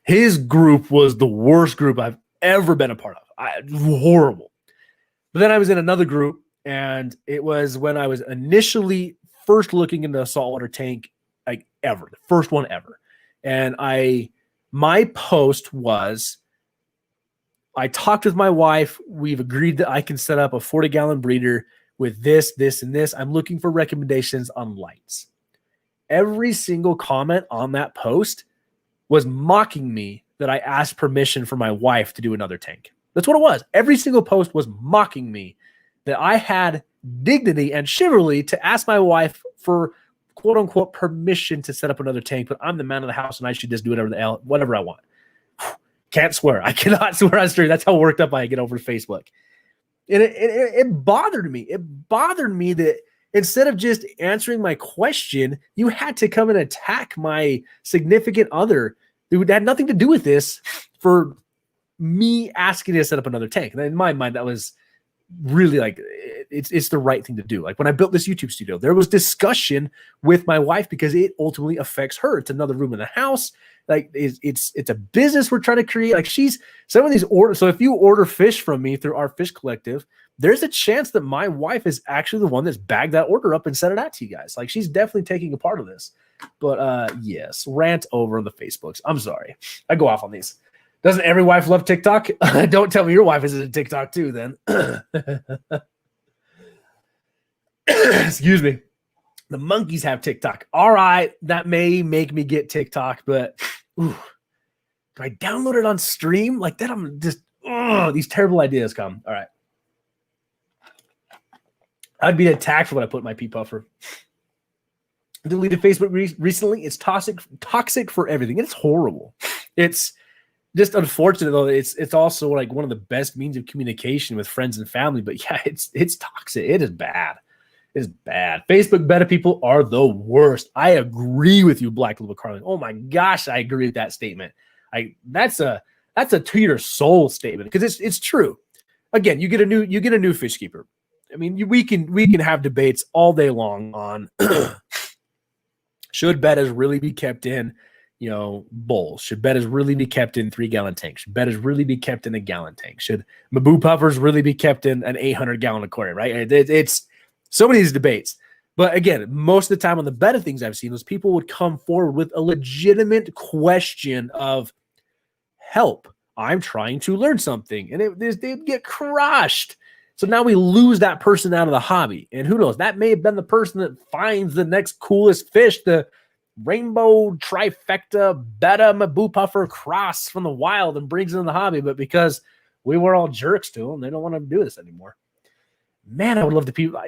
His group was the worst group I've ever been a part of. Horrible. But then I was in another group, and it was when I was initially first looking into a saltwater tank, like ever, the first one ever. And my post was, I talked with my wife. We've agreed that I can set up a 40-gallon breeder with this, this, and this. I'm looking for recommendations on lights. Every single comment on that post was mocking me that I asked permission for my wife to do another tank. That's what it was. Every single post was mocking me that I had dignity and chivalry to ask my wife for quote unquote permission to set up another tank, but I'm the man of the house and I should just do whatever I want. Can't swear. I cannot swear on stream. That's how worked up I get over Facebook. And it bothered me. It bothered me that instead of just answering my question, you had to come and attack my significant other who had nothing to do with this for me asking to set up another tank. And in my mind, that was really like, it's the right thing to do. Like when I built this YouTube studio, there was discussion with my wife because it ultimately affects her. It's another room in the house. Like it's a business we're trying to create. Like some of these orders. So if you order fish from me through our fish collective, there's a chance that my wife is actually the one that's bagged that order up and sent it out to you guys. Like she's definitely taking a part of this. But yes, rant over on the Facebooks. I'm sorry. I go off on these. Doesn't every wife love TikTok? Don't tell me your wife isn't a TikTok too then. Excuse me. The monkeys have TikTok. All right, that may make me get TikTok, but do I download it on stream? Like that, I'm just, these terrible ideas come. All right. I'd be attacked for what I put in my pea puffer. I deleted Facebook recently. It's toxic for everything. It's horrible. It's just unfortunate though. It's also like one of the best means of communication with friends and family. But yeah, it's toxic. It is bad. It is bad. Facebook beta people are the worst. I agree with you, Black Little Carlin. Oh my gosh, I agree with that statement. That's a to your soul statement because it's true. Again, you get a new fish keeper. I mean, we can have debates all day long on should betas really be kept in, bowls? Should betas really be kept in 3-gallon tanks? Should betas really be kept in a gallon tank? Should Maboo puffers really be kept in an 800-gallon aquarium? Right? It's so many of these debates. But again, most of the time on the beta things I've seen, those people would come forward with a legitimate question of help. I'm trying to learn something, and they'd get crushed. So now we lose that person out of the hobby. And who knows, that may have been the person that finds the next coolest fish, the rainbow trifecta beta Maboo puffer cross from the wild and brings it in the hobby. But because we were all jerks to them, they don't want to do this anymore. Man, I would love to people.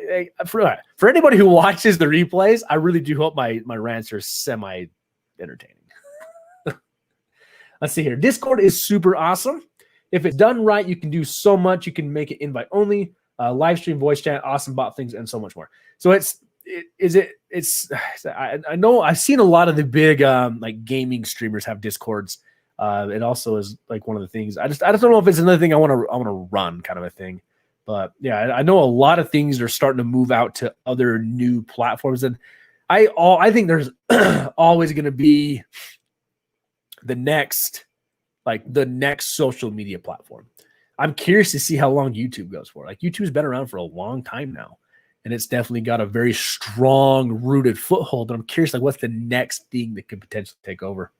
For anybody who watches the replays, I really do hope my rants are semi-entertaining. Let's see here. Discord is super awesome. If it's done right, you can do so much. You can make it invite only, live stream, voice chat, awesome bot things, and so much more. So I know I've seen a lot of the big like gaming streamers have Discords. It also is like one of the things. I just don't know if it's another thing I want to run kind of a thing. But yeah, I know a lot of things are starting to move out to other new platforms, and I think there's always going to be the next social media platform. I'm curious to see how long YouTube goes for. Like YouTube's been around for a long time now, and it's definitely got a very strong rooted foothold. And I'm curious, like, what's the next thing that could potentially take over?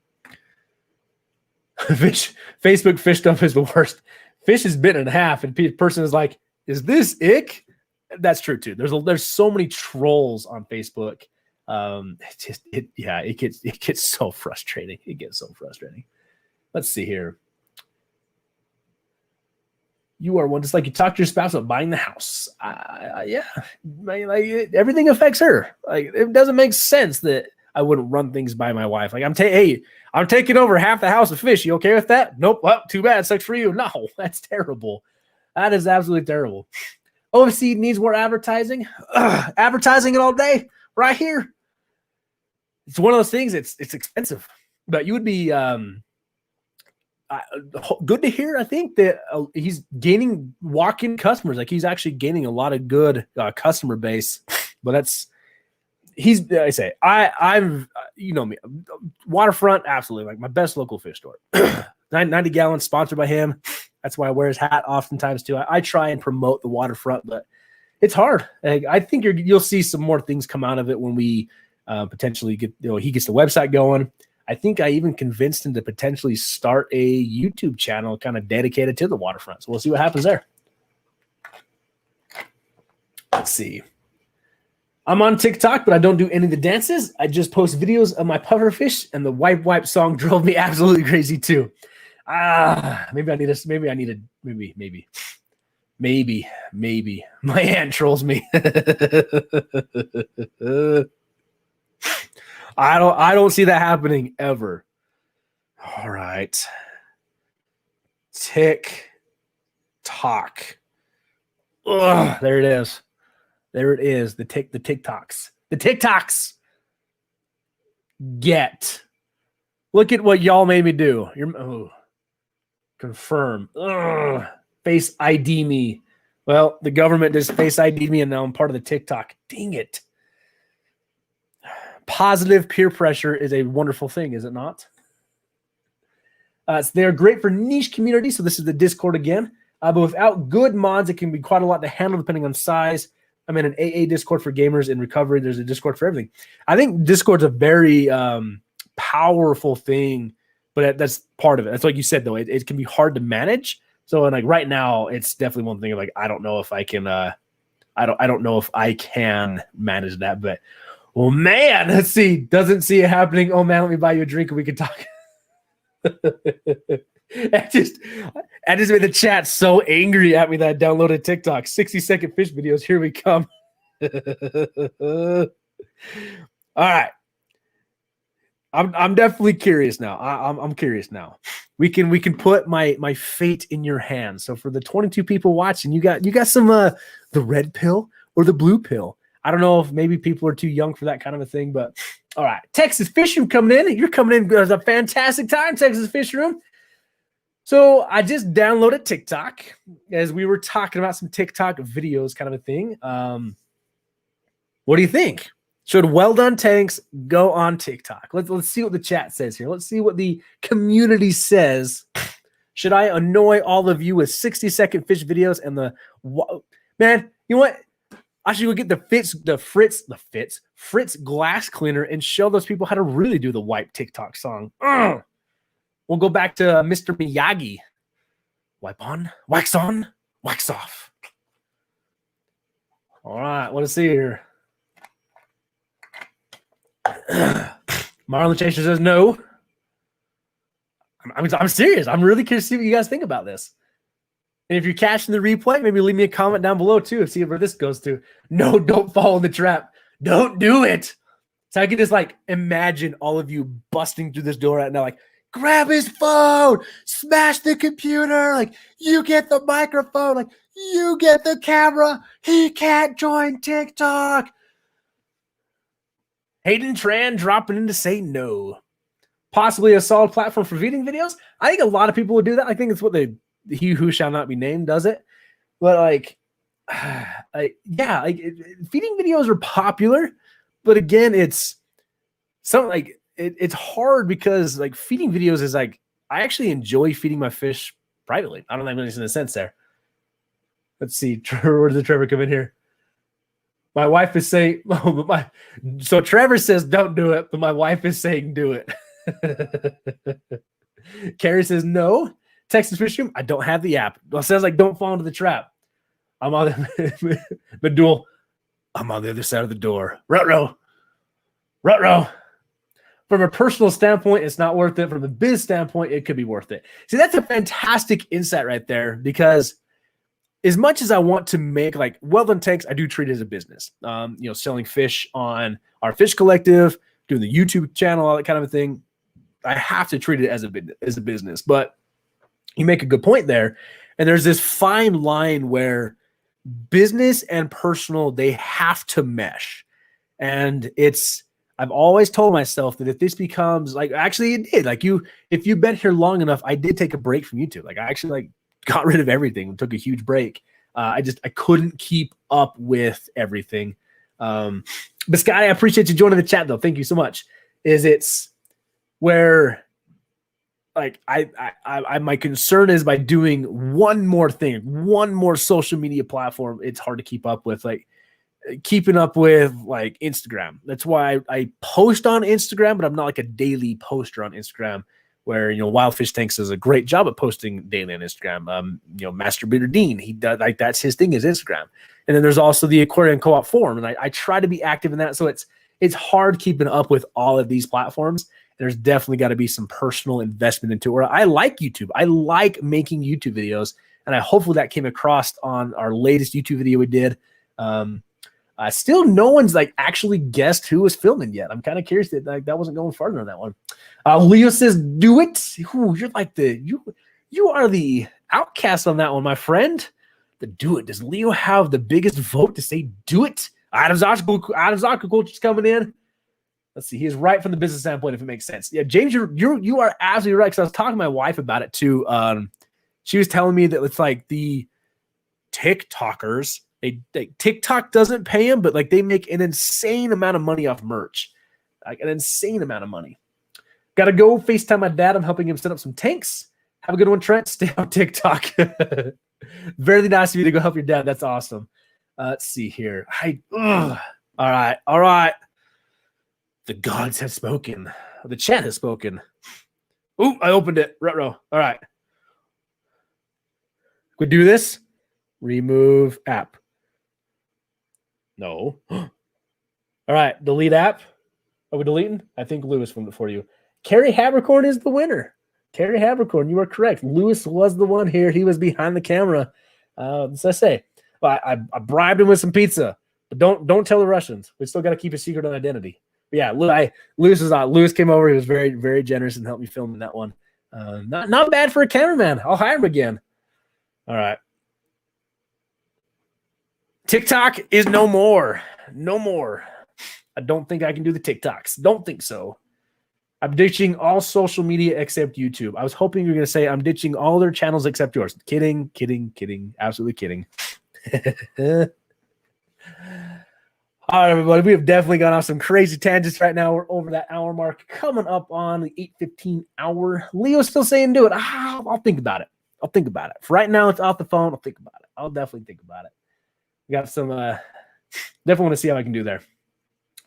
Facebook fish stuff is the worst. Fish is bitten in half, and person is like, "Is this ick?" That's true too. There's so many trolls on Facebook. It gets so frustrating. It gets so frustrating. Let's see here. You are one just like you talk to your spouse about buying the house. Yeah, everything affects her. Like it doesn't make sense that I wouldn't run things by my wife. Like I'm taking over half the house of fish. You okay with that? Nope. Well, too bad. Sucks for you. No, that's terrible. That is absolutely terrible. OFC needs more advertising. Advertising it all day right here. It's one of those things. It's expensive, but you would be good to hear. I think that he's gaining walk-in customers. Like he's actually gaining a lot of good customer base. But I'm you know me, waterfront, absolutely, like my best local fish store. 90 gallons, sponsored by him. That's why I wear his hat oftentimes too. I try and promote the waterfront, but it's hard. I think you'll see some more things come out of it when we potentially get, he gets the website going. I think I even convinced him to potentially start a YouTube channel kind of dedicated to the waterfront. So we'll see what happens there. Let's see. I'm on TikTok, but I don't do any of the dances. I just post videos of my pufferfish, and the wipe wipe song drove me absolutely crazy too. Maybe my aunt trolls me. I don't see that happening ever. All right. TikTok. Ugh, there it is. There it is. The TikToks. The TikToks. Get. Look at what y'all made me do. Confirm. Ugh. Face ID me. Well, the government just face ID me, and now I'm part of the TikTok. Dang it. Positive peer pressure is a wonderful thing, is it not? So they're great for niche communities. So this is the Discord again. But without good mods, it can be quite a lot to handle depending on size. I'm in an AA Discord for gamers in recovery. There's a Discord for everything. I think Discord's a very powerful thing, but that's part of it. That's like you said, though. It can be hard to manage. So, and like right now, it's definitely one thing of like, I don't know if I can, I don't know if I can manage that, but oh man, let's see. Doesn't see it happening. Oh man, let me buy you a drink and we can talk. I just made the chat so angry at me that I downloaded TikTok. 60-second fish videos. Here we come. All right. I'm definitely curious now. I'm curious now. We can put my fate in your hands. So for the 22 people watching, you got some the red pill or the blue pill. I don't know if maybe people are too young for that kind of a thing, but all right. Texas Fish Room coming in. You're coming in. It was a fantastic time, Texas Fish Room. So I just downloaded TikTok as we were talking about some TikTok videos kind of a thing. What do you think? Should Wel-Don Tanks go on TikTok? Let's see what the chat says here. Let's see what the community says. Should I annoy all of you with 60-second fish videos and man, you know what? I should go get the Fritz glass cleaner and show those people how to really do the wipe TikTok song. We'll go back to Mr. Miyagi. Wipe on, wax off. All right, let's see here. Marlon Chaser says no. I'm serious. I'm really curious to see what you guys think about this. And if you're catching the replay, maybe leave me a comment down below too and see where this goes to. No, don't fall in the trap. Don't do it. So I can just like imagine all of you busting through this door right now, like, grab his phone, smash the computer, like, you get the microphone, like, you get the camera. He can't join TikTok. Hayden Tran dropping in to say no. Possibly a solid platform for feeding videos. I think a lot of people would do that. I think it's what the he who shall not be named does it. But like, yeah, like feeding videos are popular, but again, it's something like it's hard because like feeding videos is like, I actually enjoy feeding my fish privately. I don't know if there's any sense there. Let's see. Where did the Trevor come in here? My wife is saying, so Trevor says don't do it, but my wife is saying do it. Carrie says no. Texas Fish Room, I don't have the app. Well, it says like don't fall into the trap. I'm on the Medul. I'm on the other side of the door. Ruh-roh. From a personal standpoint, it's not worth it. From a biz standpoint, it could be worth it. See, that's a fantastic insight right there, because as much as I want to make like Wel-Don Tanks, I do treat it as a business. Selling fish on our fish collective, doing the YouTube channel, all that kind of a thing. I have to treat it as a business. But you make a good point there. And there's this fine line where business and personal, they have to mesh. And I've always told myself that if this becomes like, actually it did, like if you've been here long enough, I did take a break from YouTube. Like I actually like got rid of everything, took a huge break. I couldn't keep up with everything. Biscotti, I appreciate you joining the chat though. Thank you so much. It's where like my concern is by doing one more thing, one more social media platform, it's hard to keep up with. Like keeping up with like Instagram. That's why I post on Instagram, but I'm not like a daily poster on Instagram where, Wildfish Tanks does a great job at posting daily on Instagram. Master Breeder Dean, he does, like, that's his thing is Instagram. And then there's also the Aquarium Co-op Forum. And I try to be active in that. So it's hard keeping up with all of these platforms. There's definitely got to be some personal investment into it. I like YouTube. I like making YouTube videos. And hopefully that came across on our latest YouTube video we did. Still, no one's like actually guessed who was filming yet. I'm kind of curious that wasn't going farther on that one. Leo says, "Do it." Ooh, you're like you are the outcast on that one, my friend. The do it. Does Leo have the biggest vote to say do it? Adam Zaka just coming in. Let's see. He is right from the business standpoint, if it makes sense. Yeah, James, you are absolutely right. Because I was talking to my wife about it too. She was telling me that it's like the TikTokers. TikTok doesn't pay them, but like they make an insane amount of money off merch, like an insane amount of money. Got to go FaceTime my dad. I'm helping him set up some tanks. Have a good one, Trent. Stay on TikTok. Very nice of you to go help your dad. That's awesome. Let's see here. All right. The gods have spoken. The chat has spoken. Ooh, I opened it. Retro. All right. We do this. Remove app. No. All right. Delete app. Are we deleting? I think Lewis filmed it for you. Carrie Habercorn is the winner. Carrie Habercorn, you are correct. Lewis was the one here. He was behind the camera. So I say, well, I bribed him with some pizza, but don't tell the Russians. We still got to keep a secret on identity. But yeah, Lewis came over. He was very, very generous and helped me film in that one. Not bad for a cameraman. I'll hire him again. All right. TikTok is no more. No more. I don't think I can do the TikToks. Don't think so. I'm ditching all social media except YouTube. I was hoping you were going to say I'm ditching all their channels except yours. Kidding. Absolutely kidding. All right, everybody. We have definitely gone off some crazy tangents right now. We're over that hour mark. Coming up on the 8:15 hour. Leo's still saying do it. I'll think about it. For right now, it's off the phone. I'll think about it. I'll definitely think about it. We got some definitely want to see how I can do there.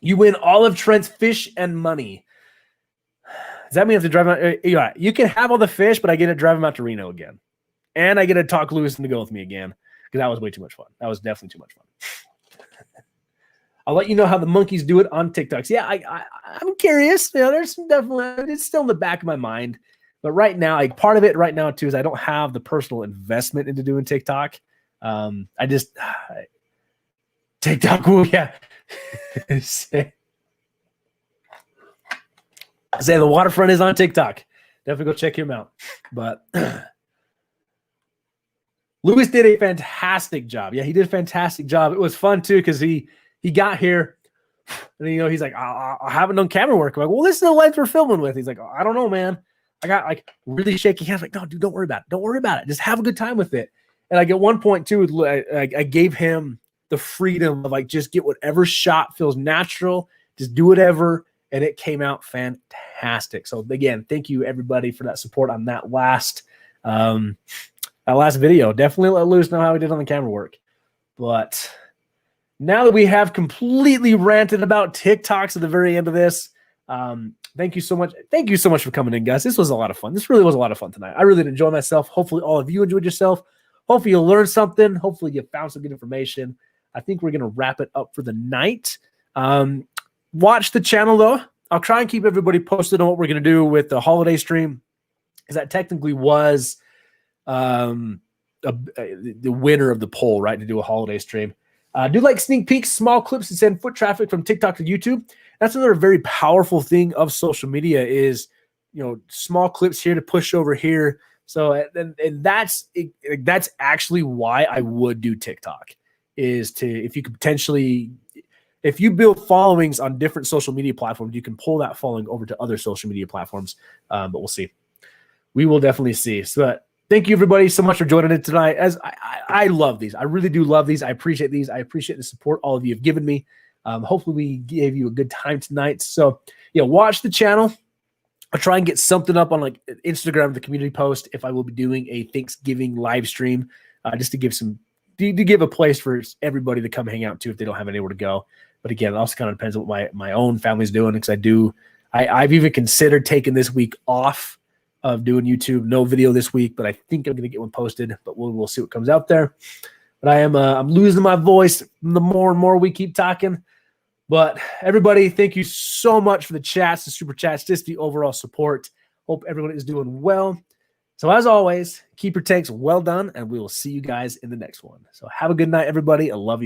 You win all of Trent's fish and money. Does that mean I have to drive out? Yeah, you can have all the fish, but I get to drive him out to Reno again. And I get to talk Lewis into go with me again. Because that was way too much fun. That was definitely too much fun. I'll let you know how the monkeys do it on TikToks. Yeah, I'm curious. There's some definitely, it's still in the back of my mind. But right now, like part of it right now too is I don't have the personal investment into doing TikTok. TikTok, yeah. Say the waterfront is on TikTok. Definitely go check him out. But Lewis did a fantastic job. Yeah, he did a fantastic job. It was fun too because he got here and he's like, I haven't done camera work. I'm like, well, this is the lens we're filming with. He's like, I don't know, man. I got like really shaky hands. Like, no, dude, don't worry about it. Don't worry about it. Just have a good time with it. And like at one point too, I gave him the freedom of like just get whatever shot feels natural, just do whatever, and it came out fantastic. So again, thank you everybody for that support on that last video. Definitely let Lewis know how he did on the camera work. But now that we have completely ranted about TikToks at the very end of this, thank you so much. Thank you so much for coming in, guys. This was a lot of fun. This really was a lot of fun tonight. I really did enjoy myself. Hopefully all of you enjoyed yourself. Hopefully you learned something. Hopefully you found some good information. I think we're going to wrap it up for the night. Watch the channel, though. I'll try and keep everybody posted on what we're going to do with the holiday stream, because that technically was the winner of the poll, right, to do a holiday stream. Do like sneak peeks, small clips to send foot traffic from TikTok to YouTube. That's another very powerful thing of social media is, small clips here to push over here. So and that's actually why I would do TikTok, is if you build followings on different social media platforms, you can pull that following over to other social media platforms. But we'll see. We will definitely see. So thank you everybody so much for joining in tonight. As I love these. I really do love these. I appreciate these. I appreciate the support all of you have given me. Hopefully we gave you a good time tonight. So yeah, watch the channel. I'll try and get something up on like Instagram, the community post, if I will be doing a Thanksgiving live stream, just to give a place for everybody to come hang out to if they don't have anywhere to go. But again, it also kind of depends on what my own family's doing, because I've even considered taking this week off of doing YouTube. No video this week, but I think I'm going to get one posted, but we'll see what comes out there. But I'm losing my voice the more and more we keep talking. But everybody, thank you so much for the chats, the super chats, just the overall support. Hope everyone is doing well. So as always, keep your tanks well done, and we will see you guys in the next one. So have a good night, everybody. I love you.